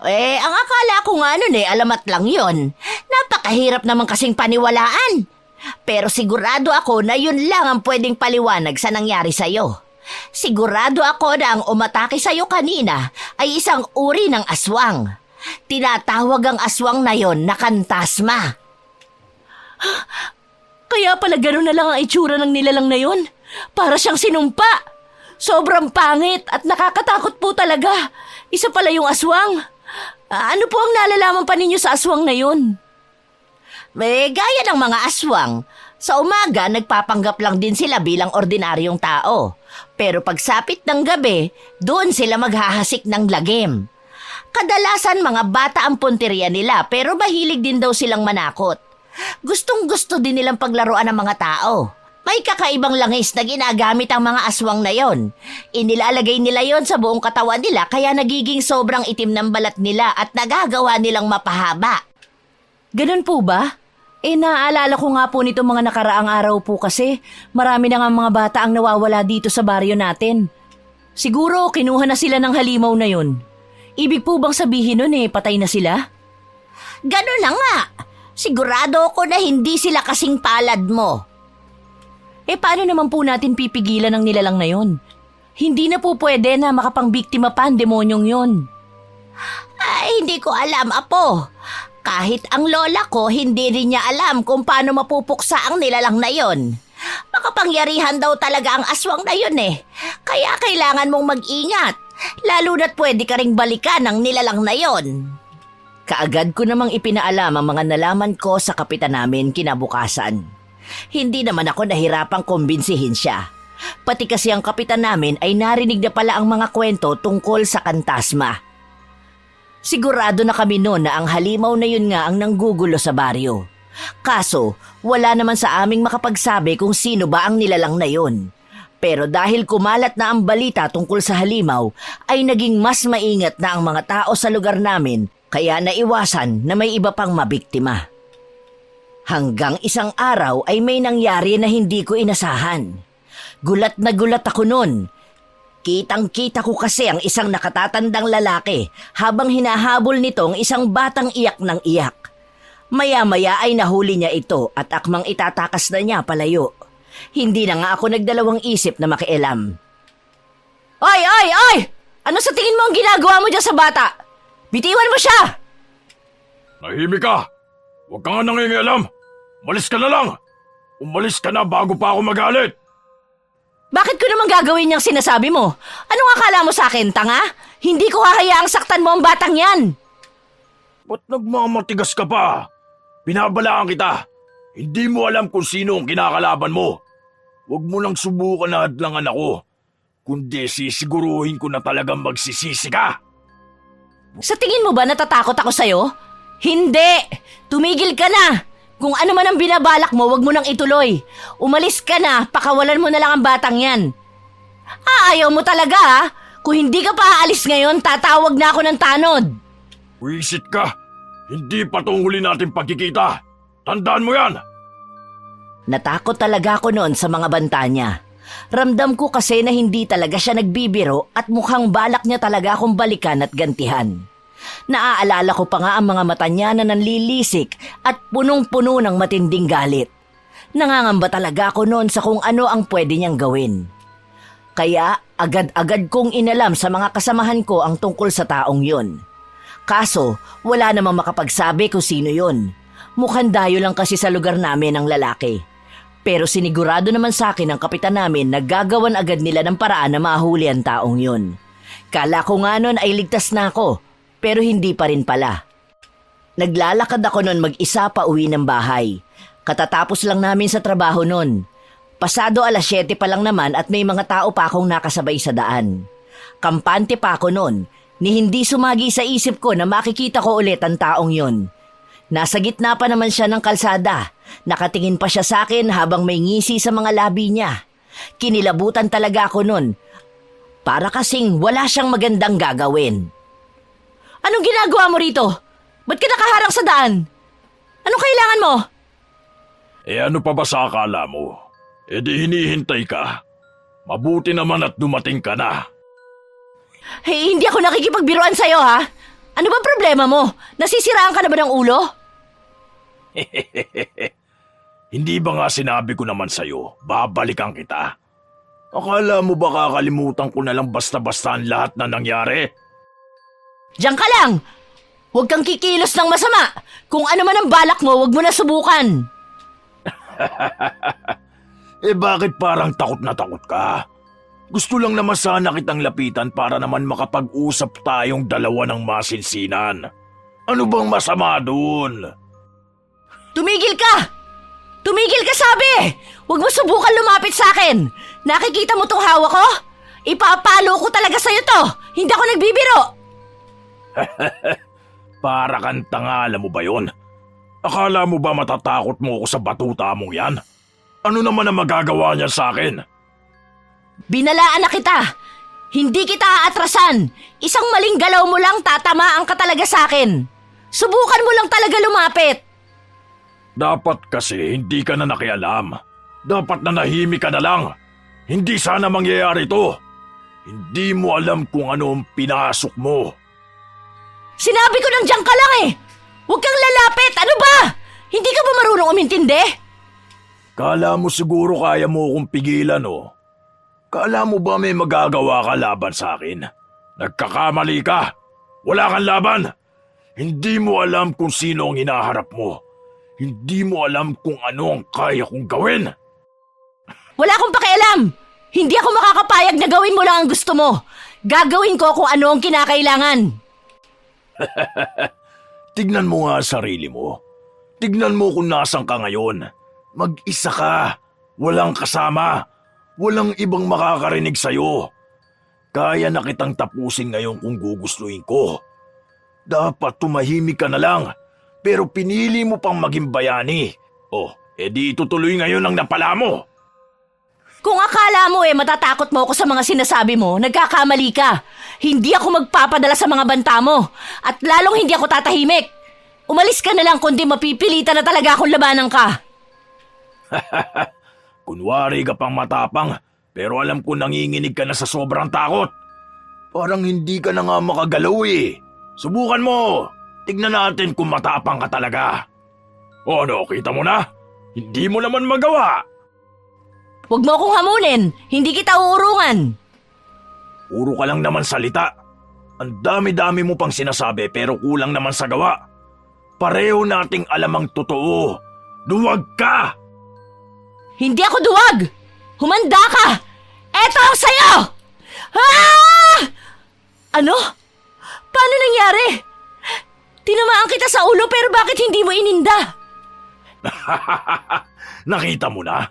Ang akala ko nga nun alamat lang yon. Napakahirap naman kasing paniwalaan. Pero sigurado ako na yun lang ang pwedeng paliwanag sa nangyari sa'yo. Sigurado ako na ang umatake sa'yo kanina ay isang uri ng aswang. Tinatawag ang aswang na yon na kantasma. Kaya pala gano'n na lang ang itsura ng nilalang na yon. Para siyang sinumpa. Sobrang pangit at nakakatakot po talaga. Isa pala yung aswang. Ano po ang nalalaman pa ninyo sa aswang na yon? Gaya ng mga aswang. Sa umaga, nagpapanggap lang din sila bilang ordinaryong tao. Pero pagsapit ng gabi, doon sila maghahasik ng lagim. Kadalasan mga bata ang punteriya nila pero mahilig din daw silang manakot. Gustong-gusto din nilang paglaruan ng mga tao. May kakaibang langis na ginagamit ang mga aswang na yon. Inilalagay nila yon sa buong katawan nila kaya nagiging sobrang itim ng balat nila at nagagawa nilang mapahaba. Ganun po ba? Naaalala ko nga po nito mga nakaraang araw po kasi marami na nga mga bata ang nawawala dito sa baryo natin. Siguro kinuha na sila ng halimaw na yon. Ibig po bang sabihin nun patay na sila? Ganun na nga. Sigurado ko na hindi sila kasing palad mo. Paano naman po natin pipigilan ang nilalang na yon? Hindi na po pwede na makapangbiktima pa ang demonyong yon. Hindi ko alam, Apo. Kahit ang lola ko, hindi rin niya alam kung paano mapupuksa ang nilalang na yon. Makapangyarihan daw talaga ang aswang na yon Kaya kailangan mong mag-ingat. Lalo na't pwede ka ring balikan ang nilalang na yon. Kaagad ko namang ipinaalam ang mga nalaman ko sa kapitan namin kinabukasan. Hindi naman ako nahirapang kumbinsihin siya. Pati kasi ang kapitan namin ay narinig na pala ang mga kwento tungkol sa kantasma. Sigurado na kami noon na ang halimaw na yun nga ang nanggugulo sa baryo. Kaso, wala naman sa aming makapagsabi kung sino ba ang nilalang na yun. Pero dahil kumalat na ang balita tungkol sa halimaw, ay naging mas maingat na ang mga tao sa lugar namin kaya naiwasan na may iba pang mabiktima. Hanggang isang araw ay may nangyari na hindi ko inasahan. Gulat na gulat ako noon. Kitang-kita ko kasi ang isang nakatatandang lalaki habang hinahabol nito ang isang batang iyak ng iyak. Maya-maya ay nahuli niya ito at akmang itatakas na niya palayo. Hindi na nga ako nagdalawang isip na makialam. Oy! Oy! Oy! Ano sa tingin mo ang ginagawa mo dyan sa bata? Bitiwan mo siya! Nahimik ka! Huwag ka nga nangingialam! Umalis ka na lang! Umalis ka na bago pa ako magalit! Bakit ko naman gagawin niyang sinasabi mo? Anong akala mo sa akin, tanga? Hindi ko hahayaang saktan mo ang batang yan! Ba't nagmamatigas ka pa? Binabalaan kita. Hindi mo alam kung sino ang kinakalaban mo. Huwag mo lang subukan na hadlangan ako. Kundi sisiguruhin ko na talagang magsisisi ka. Sa tingin mo ba natatakot ako sa'yo? Hindi! Tumigil ka na! Kung ano man ang binabalak mo, wag mo nang ituloy. Umalis ka na, pakawalan mo na lang ang batang yan. Ayaw mo talaga ha? Kung hindi ka pa aalis ngayon, tatawag na ako ng tanod. Wisit ka. Hindi pa itong huli natin pagkikita. Tandaan mo yan. Natakot talaga ako noon sa mga banta niya. Ramdam ko kasi na hindi talaga siya nagbibiro at mukhang balak niya talaga akong balikan at gantihan. Naaalala ko pa nga ang mga mata niya na nanlilisik at punong-puno ng matinding galit. Nangangamba talaga ako noon sa kung ano ang pwede niyang gawin. Kaya agad-agad kong inalam sa mga kasamahan ko ang tungkol sa taong yun. Kaso wala namang makapagsabi kung sino yun. Mukhang dayo lang kasi sa lugar namin ang lalaki. Pero sinigurado naman sa akin ng kapitan namin na gagawan agad nila ng paraan na mahuli ang taong yun. Kala ko nga nun ay ligtas na ako, pero hindi pa rin pala. Naglalakad ako nun mag-isa pa uwi ng bahay. Katatapos lang namin sa trabaho nun. Pasado 7:00 pa lang naman at may mga tao pa akong nakasabay sa daan. Kampante pa ako nun, ni hindi sumagi sa isip ko na makikita ko ulit ang taong yun. Nasa gitna pa naman siya ng kalsada. Nakatingin pa siya sa akin habang may ngisi sa mga labi niya. Kinilabutan talaga ako nun. Para kasing wala siyang magandang gagawin. Anong ginagawa mo rito? Ba't ka nakaharang sa daan? Anong kailangan mo? Ano pa ba sa akala mo? Di hinihintay ka. Mabuti naman at dumating ka na. Hey, hindi ako nakikipagbiruan sa'yo, ha? Ano ba problema mo? Nasisiraan ka na ba ng ulo? Hindi ba nga sinabi ko naman sa'yo, babalikan kita? Akala mo ba kakalimutan ko na lang basta-basta ang lahat na nangyari? Diyan ka lang! Huwag kang kikilos ng masama! Kung ano man ang balak mo, huwag mo na subukan! Bakit parang takot na takot ka? Gusto lang naman sana kitang lapitan para naman makapag-usap tayong dalawa ng masinsinan. Ano bang masama dun? Tumigil ka! Tumigil ka, sabi! Huwag mo subukan lumapit sa akin! Nakikita mo tong hawak ko? Ipapalo ko talaga sa'yo to! Hindi ako nagbibiro! Para kang tanga, alam mo ba yun? Akala mo ba matatakot mo ako sa batuta mong yan? Ano naman ang magagawa niya sa akin? Binalaan na kita! Hindi kita aatrasan! Isang maling galaw mo lang tatamaan ka talaga sa akin! Subukan mo lang talaga lumapit! Dapat kasi hindi ka na nakialam. Dapat na nahimik ka na lang. Hindi sana mangyayari to. Hindi mo alam kung ano ang pinasok mo. Sinabi ko nang diyan ka lang eh! Huwag kang lalapit! Ano ba? Hindi ka ba marunong umintindi? Kala mo siguro kaya mo akong pigilan, oh. Kala mo ba may magagawa ka laban sa akin? Nagkakamali ka. Wala kang laban. Hindi mo alam kung sino ang hinaharap mo. Hindi mo alam kung ano ang kaya kong gawin. Wala akong pakialam! Hindi ako makakapayag na gawin mo lang ang gusto mo. Gagawin ko kung ano ang kinakailangan. Tignan mo nga ang sarili mo. Tignan mo kung nasan ka ngayon. Mag-isa ka. Walang kasama. Walang ibang makakarinig sa'yo. Kaya na kitang tapusin ngayon kung gugustuhin ko. Dapat tumahimik ka na lang. Pero pinili mo pang maging bayani. Di itutuloy ngayon ang napala mo. Kung akala mo matatakot mo ako sa mga sinasabi mo, nagkakamali ka. Hindi ako magpapadala sa mga banta mo. At lalong hindi ako tatahimik. Umalis ka na lang kundi mapipilitan na talaga akong labanan ka. Kunwari ka pang matapang, pero alam ko nanginginig ka na sa sobrang takot. Parang hindi ka na nga makagalaw eh. Subukan mo. Tignan natin kung matapang ka talaga. Ano, kita mo na? Hindi mo naman magawa. Huwag mo akong hamunin. Hindi kita uurungan. Puro ka lang naman salita. Ang dami-dami mo pang sinasabi pero kulang naman sa gawa. Pareho nating alam ang totoo. Duwag ka! Hindi ako duwag! Humanda ka! Eto ang sayo! Ah! Ano? Paano nangyari? Tinamaan kita sa ulo pero bakit hindi mo ininda? Nakita mo na?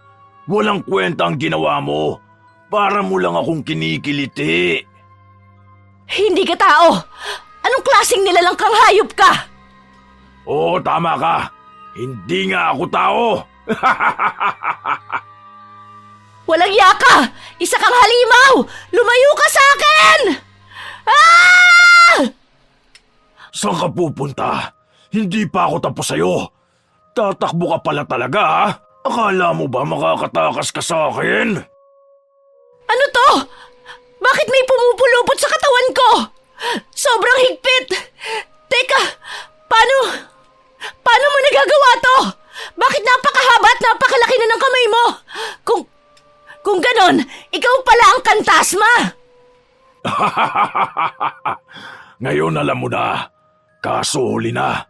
Walang kwenta ang ginawa mo. Para mo lang akong kinikiliti. Hindi ka tao! Anong klaseng nilalang kang hayop ka? Oo, tama ka. Hindi nga ako tao. Walang yaka! Isa kang halimaw! Lumayo ka sa akin! Ah! Saan ka pupunta? Hindi pa ako tapos sa'yo. Tatakbo ka pala talaga, ha? Akala mo ba makakatakas ka sa akin? Ano to? Bakit may pumupulupot sa katawan ko? Sobrang higpit! fantasma! Ngayon alam mo na, kaso huli na.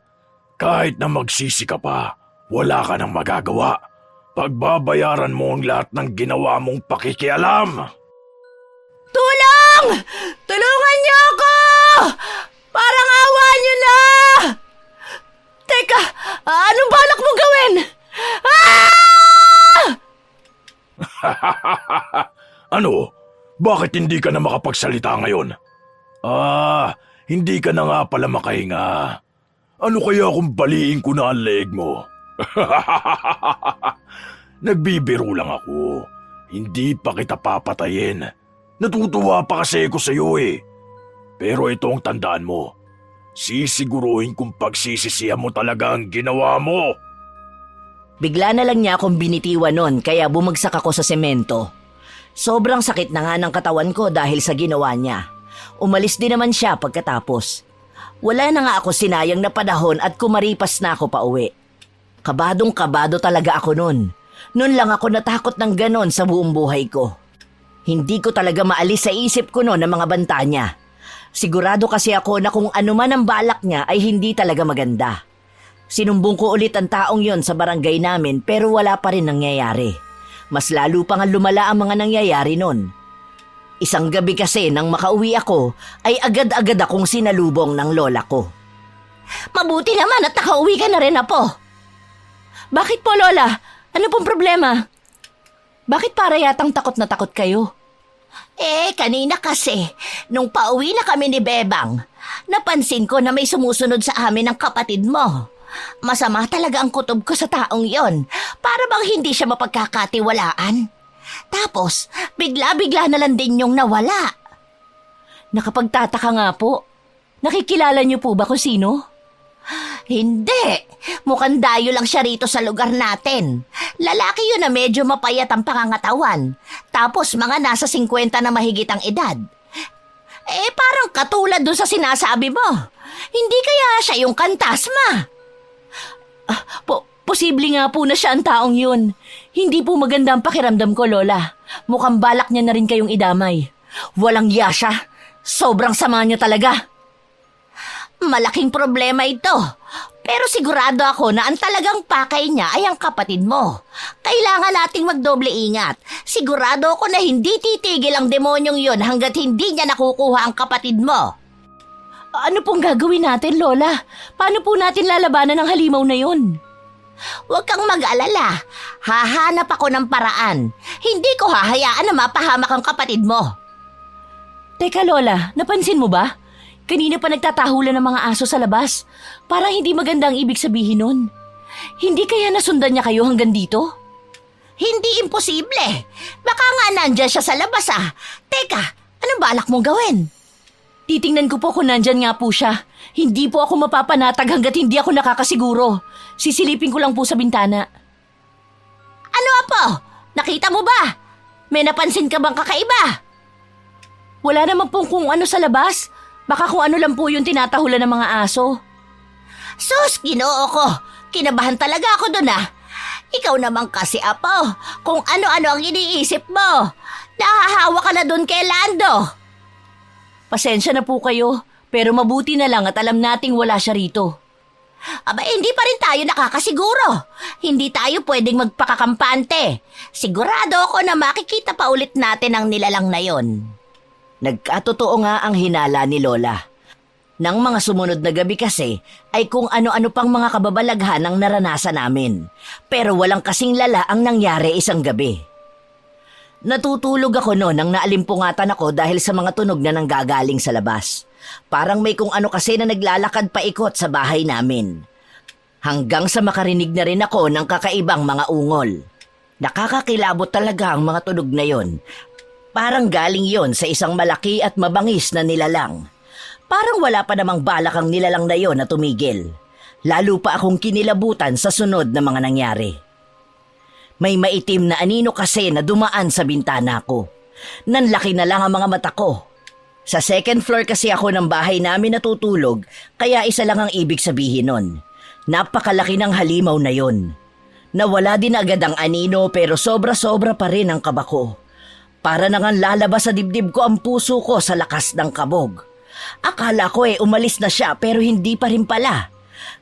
Kahit na magsisi ka pa, wala ka nang magagawa. Pagbabayaran mo ang lahat ng ginawa mong pakikialam. Tulong! Tulungan niyo ako! Parang awa niyo na! Teka, anong balak mo gawin? Ah! Ano? Bakit hindi ka na makapagsalita ngayon? Hindi ka na nga pala makahinga. Ano kaya kung baliin ko na ang leeg mo? Nagbibiro lang ako. Hindi pa kita papatayin. Natutuwa pa kasi ako sa'yo eh. Pero ito ang tandaan mo. Sisiguruhin kung pagsisisihan mo talaga ang ginawa mo. Bigla na lang niya akong binitiwan nun kaya bumagsak ako sa semento. Sobrang sakit na nga ng katawan ko dahil sa ginawa niya. Umalis din naman siya pagkatapos. Wala na nga ako sinayang na panahon at kumaripas na ako pauwi. Kabadong-kabado talaga ako nun. Nun lang ako natakot ng ganon sa buong buhay ko. Hindi ko talaga maalis sa isip ko nun ang mga banta niya. Sigurado kasi ako na kung ano man ang balak niya ay hindi talaga maganda. Sinumbong ko ulit ang taong yon sa barangay namin pero wala pa rin nangyayari. Mas lalo pa nga lumala ang mga nangyayari nun. Isang gabi kasi nang makauwi ako ay agad-agad akong sinalubong ng lola ko. Mabuti naman at nakauwi ka na rin, Apo. Bakit po, Lola? Ano pong problema? Bakit para yatang takot na takot kayo? Kanina kasi, nung pauwi na kami ni Bebang, napansin ko na may sumusunod sa amin ng kapatid mo. Masama talaga ang kutob ko sa taong yon, para bang hindi siya mapagkakatiwalaan. Tapos, bigla-bigla na lang din yung nawala. Nakapagtataka nga po. Nakikilala niyo po ba kung sino? Hindi, mukhang dayo lang siya rito sa lugar natin. Lalaki yun na medyo mapayat ang pangangatawan. Tapos mga nasa 50 na mahigit ang edad. Parang katulad dun sa sinasabi mo. Hindi kaya siya yung kantasma? Posible nga po na siya ang taong yun. Hindi po maganda ang pakiramdam ko, Lola. Mukhang balak niya na rin kayong idamay. Walang iya siya. Sobrang sama niya talaga. Malaking problema ito. Pero sigurado ako na ang talagang pakay niya ay ang kapatid mo. Kailangan nating magdoble ingat. Sigurado ako na hindi titigil ang demonyong yon hanggat hindi niya nakukuha ang kapatid mo. Ano pong gagawin natin, Lola? Paano po natin lalabanan ang halimaw na yun? Huwag kang mag-alala. Hahanap ako ng paraan. Hindi ko hahayaan na mapahamak ang kapatid mo. Teka, Lola, napansin mo ba? Kanina pa nagtatahulan ng mga aso sa labas. Parang hindi maganda ang ibig sabihin nun. Hindi kaya nasundan niya kayo hanggang dito? Hindi imposible. Baka nga nandyan siya sa labas ah. Teka, anong balak mong gawin? Titingnan ko po kung nandyan nga po siya. Hindi po ako mapapanatag hanggat hindi ako nakakasiguro. Sisilipin ko lang po sa bintana. Ano, Apo? Nakita mo ba? May napansin ka bang kakaiba? Wala naman pong kung ano sa labas. Baka kung ano lang po yung tinatahulan ng mga aso. Sus, Ginoo ko. Kinabahan talaga ako dun ah. Ikaw naman kasi, Apo. Kung ano-ano ang iniisip mo. Nahahawa ka na dun kay Lando. Pasensya na po kayo. Pero mabuti na lang at alam nating wala siya rito. Aba, hindi pa rin tayo nakakasiguro. Hindi tayo pwedeng magpakakampante. Sigurado ako na makikita pa ulit natin ang nilalang na yon. Nagkatotoo nga ang hinala ni Lola. Nang mga sumunod na gabi kasi ay kung ano-ano pang mga kababalaghan ang naranasan namin. Pero walang kasing lala ang nangyari isang gabi. Natutulog ako noon nang naalimpungatan ako dahil sa mga tunog na nanggagaling sa labas. Parang may kung ano kasi na naglalakad paikot sa bahay namin. Hanggang sa makarinig na rin ako ng kakaibang mga ungol. Nakakakilabot talaga ang mga tunog na yon. Parang galing yon sa isang malaki at mabangis na nilalang. Parang wala pa namang balak ang nilalang na yon na tumigil. Lalo pa akong kinilabutan sa sunod na mga nangyari. May maitim na anino kasi na dumaan sa bintana ko. Nanlaki na lang ang mga mata ko. Sa second floor kasi ako ng bahay namin natutulog, kaya isa lang ang ibig sabihin nun. Napakalaki ng halimaw na yon. Nawala din agad ang anino pero sobra-sobra pa rin ang kaba ko. Para na ngang lalabas sa dibdib ko ang puso ko sa lakas ng kabog. Akala ko umalis na siya pero hindi pa rin pala.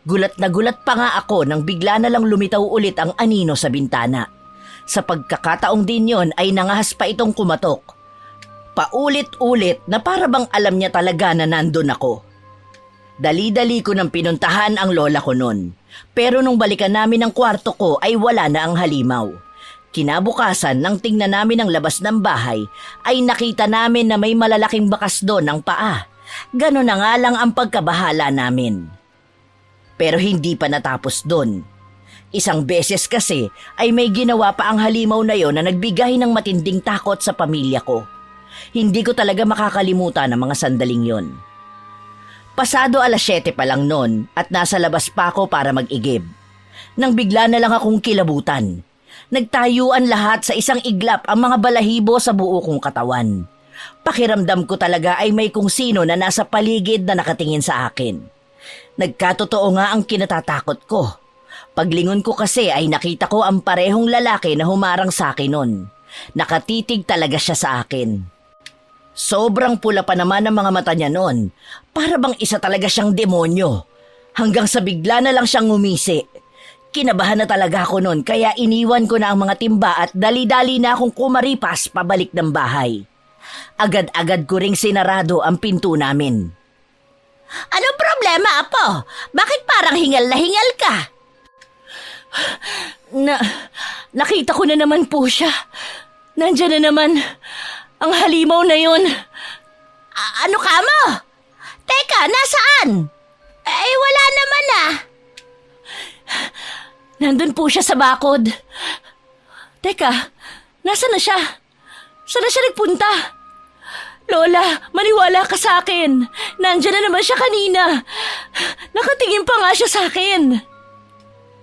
Gulat na gulat pa nga ako nang bigla na lang lumitaw ulit ang anino sa bintana. Sa pagkakataong din yon ay nangahas pa itong kumatok. Paulit-ulit na para bang alam niya talaga na nandun ako. Dali-dali ko nang pinuntahan ang lola ko nun. Pero nung balikan namin ang kwarto ko ay wala na ang halimaw. Kinabukasan nang tingnan namin ang labas ng bahay ay nakita namin na may malalaking bakas doon ng paa. Ganon na nga lang ang pagkabahala namin. Pero hindi pa natapos doon. Isang beses kasi ay may ginawa pa ang halimaw na yon na nagbigay ng matinding takot sa pamilya ko. Hindi ko talaga makakalimutan ang mga sandaling yon. Pasado 7:00 pa lang noon at nasa labas pa ako para mag-igib. Nang bigla na lang akong kilabutan. Nagtayuan lahat sa isang iglap ang mga balahibo sa buo kong katawan. Pakiramdam ko talaga ay may kung sino na nasa paligid na nakatingin sa akin. Nagkatotoo nga ang kinatatakot ko. Paglingon ko kasi ay nakita ko ang parehong lalaki na humarang sa akin nun. Nakatitig talaga siya sa akin. Sobrang pula pa naman ang mga mata niya nun. Para bang isa talaga siyang demonyo. Hanggang sa bigla na lang siyang ngumisi. Kinabahan na talaga ako nun kaya iniwan ko na ang mga timba at dali-dali na akong kumaripas pabalik ng bahay. Agad-agad ko ring sinarado ang pinto namin. Anong problema, Apo? Bakit parang hingal na hingal ka? Nakita ko na naman po siya. Nandiyan na naman ang halimaw na yun. Ano ka mo? Teka, nasaan? Wala naman ah. Nandun po siya sa bakod. Teka, nasa na siya? Saan na siya nagpunta? Lola, maniwala ka sa akin. Nandiyan na naman siya kanina. Nakatingin pa nga siya sa akin.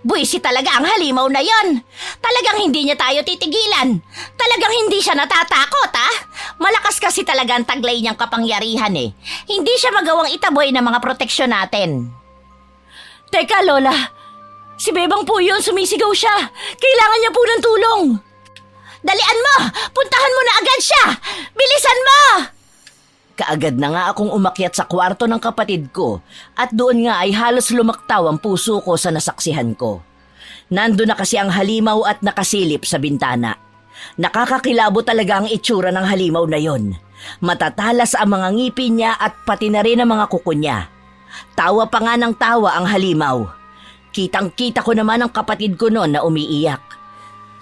Buwisi talaga ang halimaw na yon. Talagang hindi niya tayo titigilan. Talagang hindi siya natatakot, ha? Malakas kasi talaga ang taglay niyang kapangyarihan eh. Hindi siya magawang itaboy ng mga proteksyon natin. Teka, Lola. Si Bebang po yun, sumisigaw siya. Kailangan niya po ng tulong. Dalian mo! Puntahan mo na agad siya! Bilisan mo! Kaagad na nga akong umakyat sa kwarto ng kapatid ko at doon nga ay halos lumaktaw ang puso ko sa nasaksihan ko. Nando na kasi ang halimaw at nakasilip sa bintana. Nakakakilabo talaga ang itsura ng halimaw na yon. Matatalas ang mga ngipin niya at pati na rin ang mga kuko niya. Tawa pa nga ng tawa ang halimaw. Kitang-kita ko naman ang kapatid ko noon na umiiyak.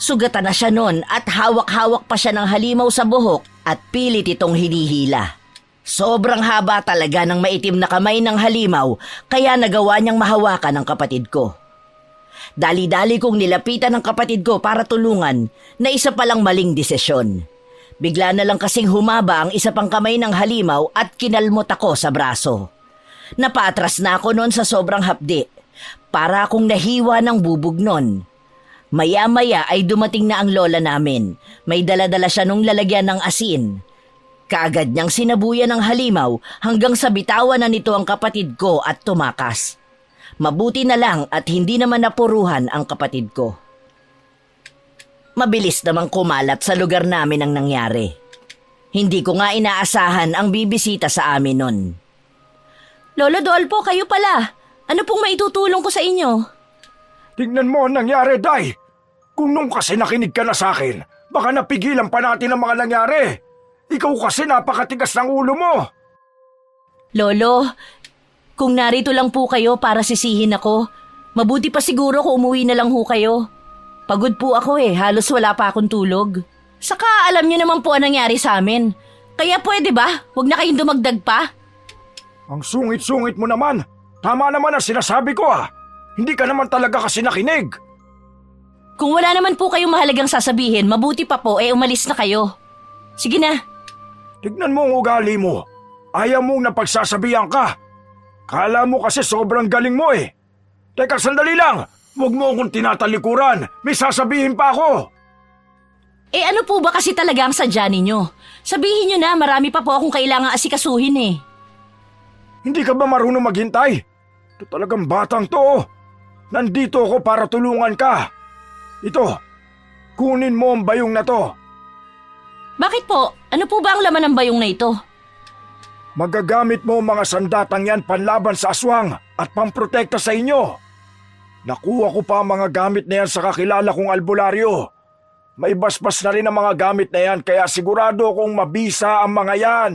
Sugatan na siya noon at hawak-hawak pa siya ng halimaw sa buhok at pilit itong hinihila. Sobrang haba talaga ng maitim na kamay ng halimaw kaya nagawa niyang mahawakan ang kapatid ko. Dali-dali kong nilapitan ang kapatid ko para tulungan na isa palang maling desisyon. Bigla na lang kasing humaba ang isa pang kamay ng halimaw at kinalmot ako sa braso. Napaatras na ako noon sa sobrang hapdi. Para akong nahiwa ng bubog nun. Maya-maya ay dumating na ang lola namin. May dala-dala siya nung lalagyan ng asin. Kaagad niyang sinabuyan ng halimaw hanggang sa bitawan na nito ang kapatid ko at tumakas. Mabuti na lang at hindi naman napuruhan ang kapatid ko. Mabilis namang kumalat sa lugar namin ang nangyari. Hindi ko nga inaasahan ang bibisita sa amin nun. Lolo Dolpo, kayo pala. Ano pong maitutulong ko sa inyo? Tingnan mo ang nangyari, Day. Kung nung kasi nakinig ka na sa akin, baka napigilan pa natin ang mga nangyari. Ikaw kasi napakatigas ng ulo mo. Lolo, kung narito lang po kayo para sisihin ako, mabuti pa siguro kung umuwi na lang ho kayo. Pagod po ako halos wala pa akong tulog. Saka alam niyo naman po ang nangyari sa amin. Kaya pwede ba, huwag na kayong dumagdag pa? Ang sungit-sungit mo naman. Tama naman ang sinasabi ko ah. Hindi ka naman talaga kasi nakinig. Kung wala naman po kayong mahalagang sasabihin, mabuti pa po umalis na kayo. Sige na. Tignan mo ang ugali mo. Ayaw mong napagsasabihan ka. Kala mo kasi sobrang galing mo eh. Teka, sandali lang. Huwag mo akong tinatalikuran. May sasabihin pa ako. Ano po ba kasi talaga ang sadya ninyo? Sabihin nyo na, marami pa po akong kailangang asikasuhin Hindi ka ba marunong maghintay? Ito talagang batang to. Nandito ako para tulungan ka. Ito, kunin mo ang bayong na to. Bakit po? Ano po ba ang laman ng bayong na ito? Magagamit mo mga sandatang yan panlaban sa aswang at pamprotekta sa inyo. Nakuha ko pa ang mga gamit na yan sa kakilala kong albularyo. May basbas na rin ang mga gamit na yan kaya sigurado akong mabisa ang mga yan.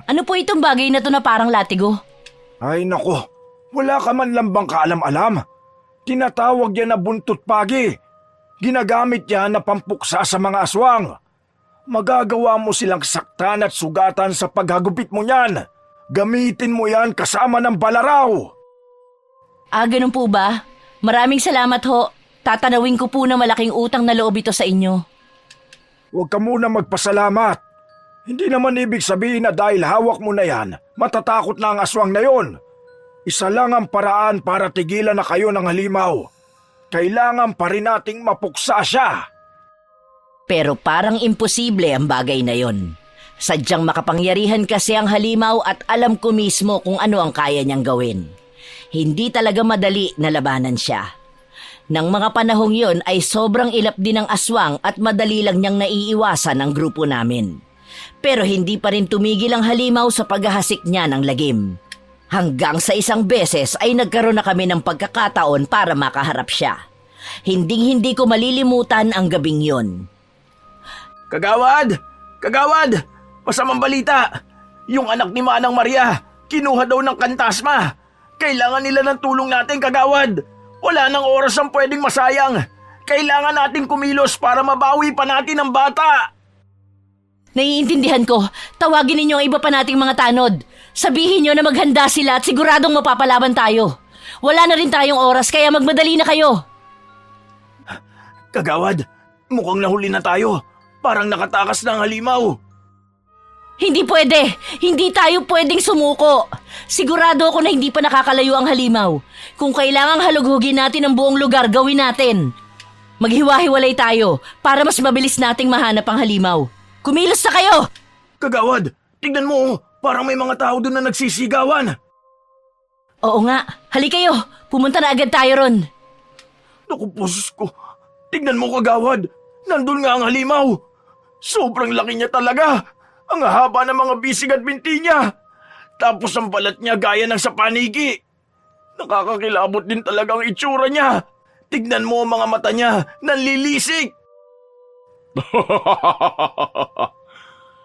Ano po itong bagay na to na parang latigo? Ay nako, wala ka man lang bang kaalam-alam? Tinatawag yan na buntot pagi. Ginagamit yan na pampuksa sa mga aswang. Magagawa mo silang saktan at sugatan sa paghagupit mo niyan. Gamitin mo yan kasama ng balaraw. Ganun po ba? Maraming salamat ho. Tatanawin ko po na malaking utang na loob ito sa inyo. Huwag ka muna magpasalamat. Hindi naman ibig sabihin na dahil hawak mo na yan, matatakot na ang aswang na yon. Isa lang ang paraan para tigilan na kayo ng halimaw. Kailangan pa rin nating mapuksa siya. Pero parang imposible ang bagay na yon. Sadyang makapangyarihan kasi ang halimaw at alam ko mismo kung ano ang kaya niyang gawin. Hindi talaga madali na labanan siya. Nang mga panahong yon ay sobrang ilap din ng aswang at madali lang niyang naiiwasan ang grupo namin. Pero hindi pa rin tumigil ang halimaw sa paghahasik niya ng lagim. Hanggang sa isang beses ay nagkaroon na kami ng pagkakataon para makaharap siya. Hinding-hindi ko malilimutan ang gabing yon. Kagawad! Kagawad! Masamang balita! Yung anak ni Manang Maria, kinuha daw ng kantasma. Kailangan nila ng tulong natin, kagawad. Wala nang oras ang pwedeng masayang. Kailangan natin kumilos para mabawi pa natin ang bata. Naiintindihan ko. Tawagin ninyo ang iba pa nating mga tanod. Sabihin nyo na maghanda sila at siguradong mapapalaban tayo. Wala na rin tayong oras kaya magmadali na kayo. Kagawad, mukhang nahuli na tayo. Parang nakatakas na ang halimaw. Hindi pwede. Hindi tayo pwedeng sumuko. Sigurado ako na hindi pa nakakalayo ang halimaw. Kung kailangang halughugin natin ang buong lugar, gawin natin. Maghiwa-hiwalay tayo para mas mabilis nating mahanap ang halimaw. Kumilos na kayo! Kagawad, tignan mo. Parang may mga tao doon na nagsisigawan. Oo nga. Hali kayo. Pumunta na agad tayo ron. Naku, pusos ko. Tignan mo, kagawad. Nandun nga ang halimaw. Sobrang laki niya talaga. Ang haba ng mga bisig at binti niya. Tapos ang balat niya gaya ng sa paniki. Nakakakilabot din talaga ang itsura niya. Tignan mo ang mga mata niya. Nanlilisik.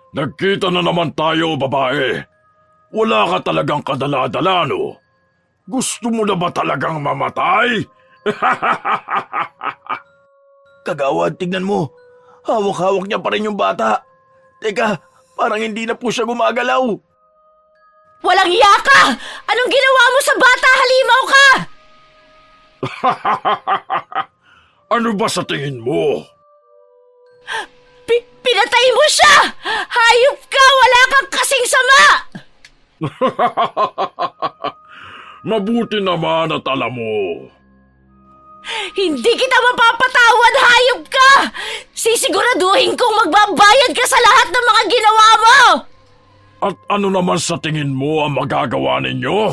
Nagkita na naman tayo, babae. Wala ka talagang kadala-dala, no? Gusto mo na ba talagang mamatay? Kagawad, tignan mo. Hawak-hawak niya pa rin yung bata. Teka, parang hindi na po siya gumagalaw. Walang iya ka! Anong ginawa mo sa bata? Halimaw ka! Ano ba sa tingin mo? Pinatay mo siya! Hayop ka! Wala kang kasing sama! Mabuti naman at alam mo. Hindi kita mapapatawad! Hayop ka! Sisiguraduhin kong magbabayad ka sa lahat ng mga ginawa mo! At ano naman sa tingin mo ang magagawa ninyo?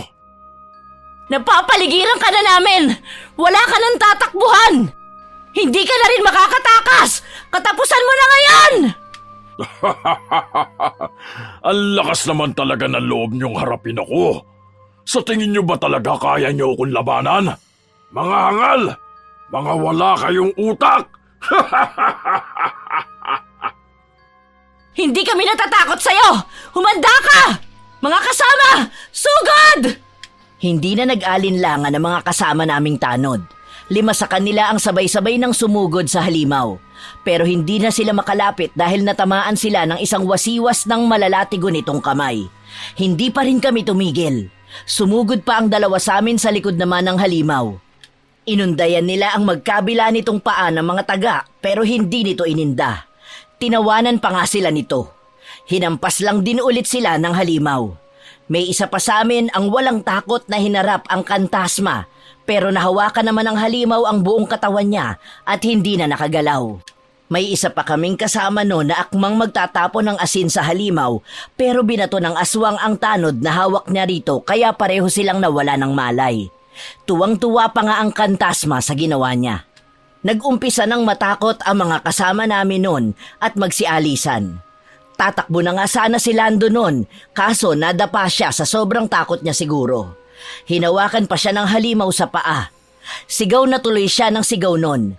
Napapaligiran ka na namin! Wala ka nang tatakbuhan! Hindi ka na rin makakatakas! Katapusan mo na ngayon! Ang lakas naman talaga ng loob niyong harapin ako. Sa tingin niyo ba talaga kaya niyo akong labanan? Mga hangal! Mga wala kayong utak! Hindi kami natatakot sa'yo! Humanda ka! Mga kasama! Sugod! Hindi na nag-alinlangan ang mga kasama naming tanod. 5 sa kanila ang sabay-sabay ng sumugod sa halimaw. Pero hindi na sila makalapit dahil natamaan sila ng isang wasiwas ng malalatigo nitong kamay. Hindi pa rin kami tumigil. Sumugod pa ang 2 sa amin sa likod naman ng halimaw. Inundayan nila ang magkabila nitong paa ng mga taga pero hindi nito ininda. Tinawanan pa nga sila nito. Hinampas lang din ulit sila ng halimaw. May isa pa sa amin ang walang takot na hinarap ang kantasma pero nahawakan naman ng halimaw ang buong katawan niya at hindi na nakagalaw. May isa pa kaming kasama no na akmang magtatapon ng asin sa halimaw pero binato ng aswang ang tanod na hawak niya rito kaya pareho silang nawala ng malay. Tuwang-tuwa pa nga ang kantasma sa ginawa niya. Nag-umpisa nang matakot ang mga kasama namin noon at magsialisan. Tatakbo na nga sana si Lando noon, kaso nadapa siya sa sobrang takot niya siguro. Hinawakan pa siya ng halimaw sa paa. Sigaw na tuloy siya ng sigaw noon.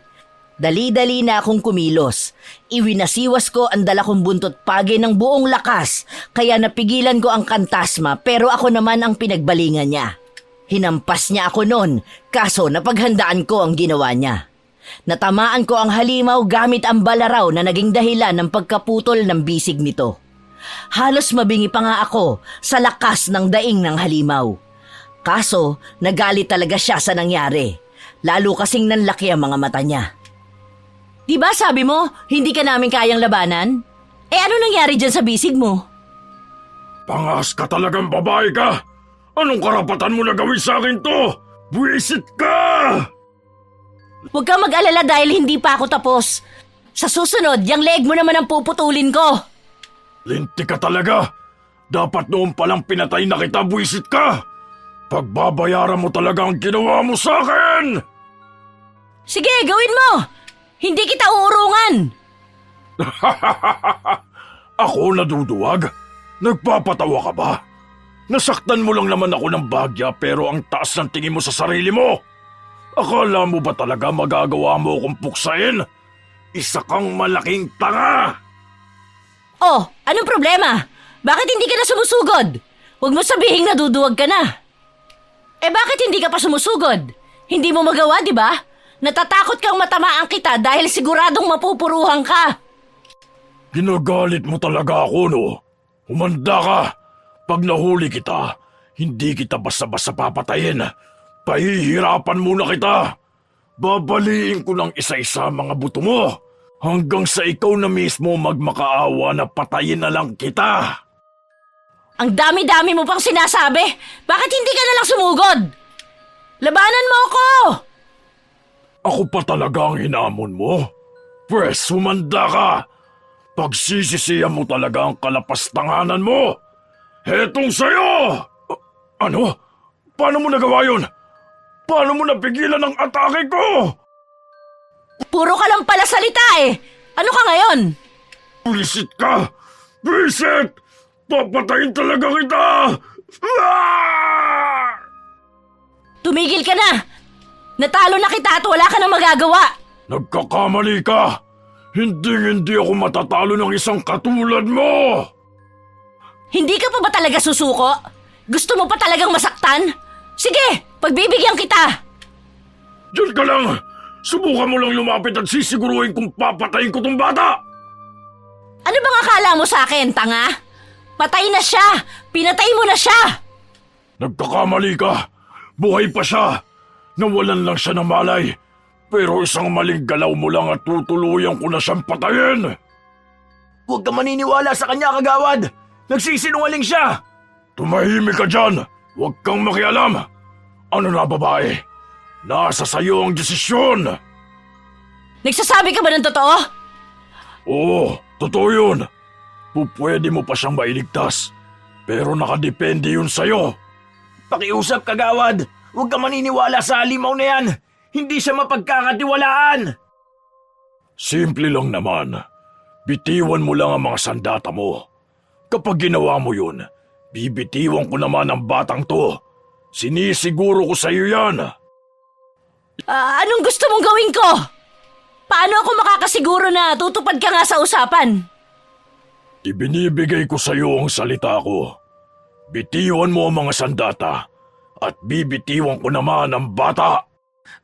Dali-dali na akong kumilos. Iwinasiwas ko ang dala kong buntot pagi ng buong lakas, kaya napigilan ko ang kantasma pero ako naman ang pinagbalingan niya. Hinampas niya ako noon, kaso napaghandaan ko ang ginawa niya. Natamaan ko ang halimaw gamit ang balaraw na naging dahilan ng pagkaputol ng bisig nito. Halos mabingi pa nga ako sa lakas ng daing ng halimaw. Kaso, nagalit talaga siya sa nangyari. Lalo kasing nanlaki ang mga mata niya. Di ba sabi mo, hindi ka namin kayang labanan? Eh ano nangyari dyan sa bisig mo? Pangas ka talagang babae ka! Anong karapatan mo na gawin sa akin to? Buwisit ka! Huwag kang mag-alala dahil hindi pa ako tapos. Sa susunod, yung leg mo naman ang puputulin ko. Linti ka talaga! Dapat noon palang pinatay na kita, buwisit ka! Pagbabayaran mo talaga ang ginawa mo sa akin! Sige, gawin mo! Hindi kita uurungan! Ako naduduwag? Nagpapatawa ka ba? Nasaktan mo lang naman ako ng bagya pero ang taas ng tingin mo sa sarili mo. Akala mo ba talaga magagawa mo akong puksain? Isa kang malaking tanga! Oh, anong problema? Bakit hindi ka na sumusugod? Huwag mo sabihing naduduwag ka na. Eh bakit hindi ka pa sumusugod? Hindi mo magawa, di ba? Natatakot kang matamaan kita dahil siguradong mapupuruhan ka. Ginagalit mo talaga ako, no? Humanda ka! Pag nahuli kita, hindi kita basta-basta papatayin. Pahihirapan muna kita. Babaliin ko ng isa-isa mga buto mo. Hanggang sa ikaw na mismo magmakaawa na patayin na lang kita. Ang dami-dami mo pang sinasabi. Bakit hindi ka na lang sumugod? Labanan mo ako! Ako pa talaga ang hinamon mo? Pwes, sumanda ka. Pagsisisihan mo talaga ang kalapastanganan mo. Hetong sayo! Ano? Paano mo nagawa yun? Paano mo napigilan ang atake ko? Puro ka lang pala salita eh. Ano ka ngayon? Bisit ka! Bisit! Papatayin talaga kita! Ah! Tumigil ka na! Natalo na kita at wala ka nang magagawa! Nagkakamali ka! Hindi ako matatalo ng isang katulad mo! Hindi ka pa ba talaga susuko? Gusto mo pa talagang masaktan? Sige, pagbibigyan kita! Diyan ka lang! Subukan mo lang lumapit at sisiguruhin kung papatayin ko tong bata! Ano bang akala mo sa akin, tanga? Patay na siya! Pinatay mo na siya! Nagkakamali ka! Buhay pa siya! Nawalan lang siya ng malay. Pero isang maling galaw mo lang at tutuluyan ko na siyang patayin! Huwag ka maniniwala sa kanya, kagawad! Nagsisinungaling siya! Tumahimik ka dyan! Huwag kang makialam! Ano na, babae? Nasa sayo ang desisyon! Nagsasabi ka ba ng totoo? Oo, totoo yun. Pupwede mo pa siyang mailigtas. Pero nakadepende yun sa'yo. Pakiusap, kagawad! Huwag ka maniniwala sa halimaw na yan! Hindi siya mapagkakatiwalaan! Simple lang naman. Bitiwan mo lang ang mga sandata mo. Kapag ginawa mo yun, bibitiwan ko naman ang batang to. Sinisiguro ko sa'yo yan. Anong gusto mong gawin ko? Paano ako makakasiguro na tutupad ka nga sa usapan? Ibinibigay ko sa'yo ang salita ko. Bitiwan mo ang mga sandata at bibitiwan ko naman ang bata.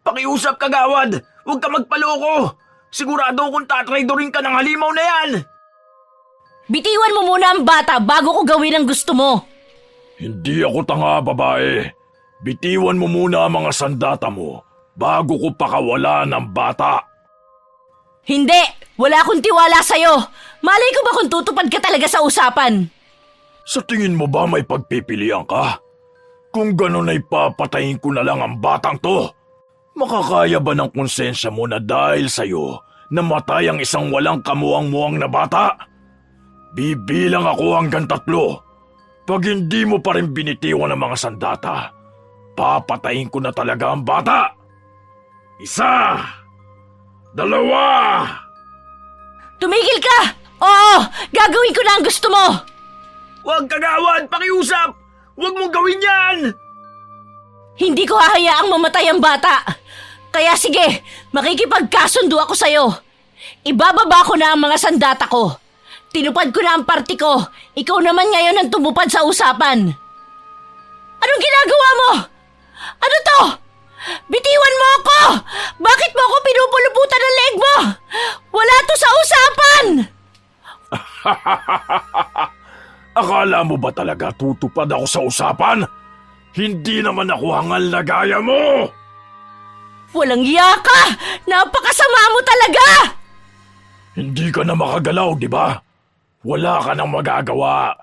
Pakiusap, kagawad! Huwag ka magpaloko! Sigurado akong tatraidorin ka ng halimaw na yan! Bitiwan mo muna ang bata bago ko gawin ang gusto mo. Hindi ako tanga, babae. Bitiwan mo muna ang mga sandata mo bago ko pakawalan ang bata. Hindi! Wala akong tiwala sa'yo. Malay ko ba kung tutupad ka talaga sa usapan? Sa tingin mo ba may pagpipilian ka? Kung gano'n ay papatayin ko na lang ang batang to. Makakaya ba ng konsensya mo na dahil sa'yo namatay ang isang walang kamuang-muang na bata? Bibilang ako hanggang 3. Pag hindi mo pa rin binitiwan ang mga sandata, papatayin ko na talaga ang bata. 1, 2. Tumigil ka! Oo, gagawin ko na ang gusto mo! Huwag kagawad! Pakiusap! Huwag mong gawin yan! Hindi ko hahayaang mamatay ang bata. Kaya sige, makikipagkasundo ako sa'yo. Ibababa ko na ang mga sandata ko. Tinupad ko na ang party ko. Ikaw naman ngayon ang tumupad sa usapan. Anong ginagawa mo? Ano to? Bitiwan mo ako! Bakit mo ako pinupuluputan ng leeg mo? Wala to sa usapan! Akala mo ba talaga tutupad ako sa usapan? Hindi naman ako hangal na gaya mo! Walang iya ka! Napakasama mo talaga! Hindi ka na makagalaw, di ba? Wala ka nang magagawa.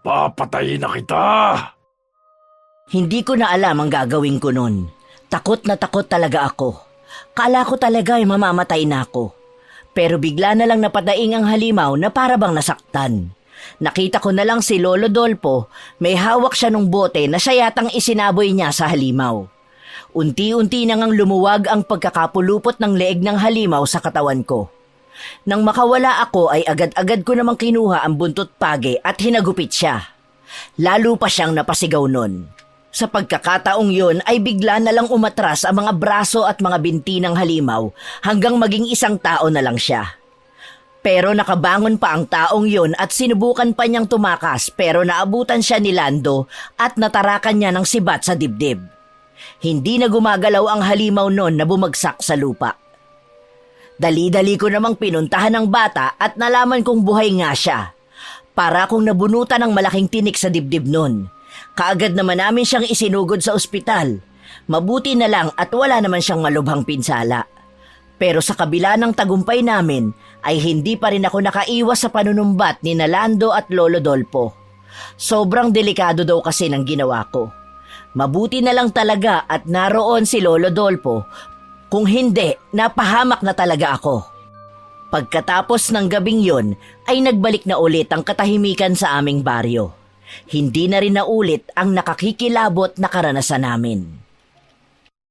Papatayin na kita. Hindi ko na alam ang gagawin ko nun. Takot na takot talaga ako. Kala ko talaga ay mamamatay na ako. Pero bigla na lang napadaing ang halimaw na para bang nasaktan. Nakita ko na lang si Lolo Dolpo, may hawak siya ng bote na siya yatang isinaboy niya sa halimaw. Unti-unti na ngang lumuwag ang pagkakapulupot ng leeg ng halimaw sa katawan ko. Nang makawala ako ay agad-agad ko namang kinuha ang buntot page at hinagupit siya. Lalo pa siyang napasigaw nun. Sa pagkakataong yun ay bigla na lang umatras ang mga braso at mga binti ng halimaw hanggang maging isang tao na lang siya. Pero nakabangon pa ang taong yun at sinubukan pa niyang tumakas pero naabutan siya ni Lando at natarakan niya ng sibat sa dibdib. Hindi na gumagalaw ang halimaw nun na bumagsak sa lupa. Dali-dali ko namang pinuntahan ng bata at nalaman kong buhay nga siya. Para akong nabunutan ng malaking tinik sa dibdib nun. Kaagad naman namin siyang isinugod sa ospital. Mabuti na lang at wala naman siyang malubhang pinsala. Pero sa kabila ng tagumpay namin ay hindi pa rin ako nakaiwas sa panunumbat ni Nalando at Lolo Dolpo. Sobrang delikado daw kasi ng ginawa ko. Mabuti na lang talaga at naroon si Lolo Dolpo. Kung hindi, napahamak na talaga ako. Pagkatapos ng gabing yon ay nagbalik na ulit ang katahimikan sa aming baryo. Hindi na rin naulit ang nakakikilabot na karanasan namin.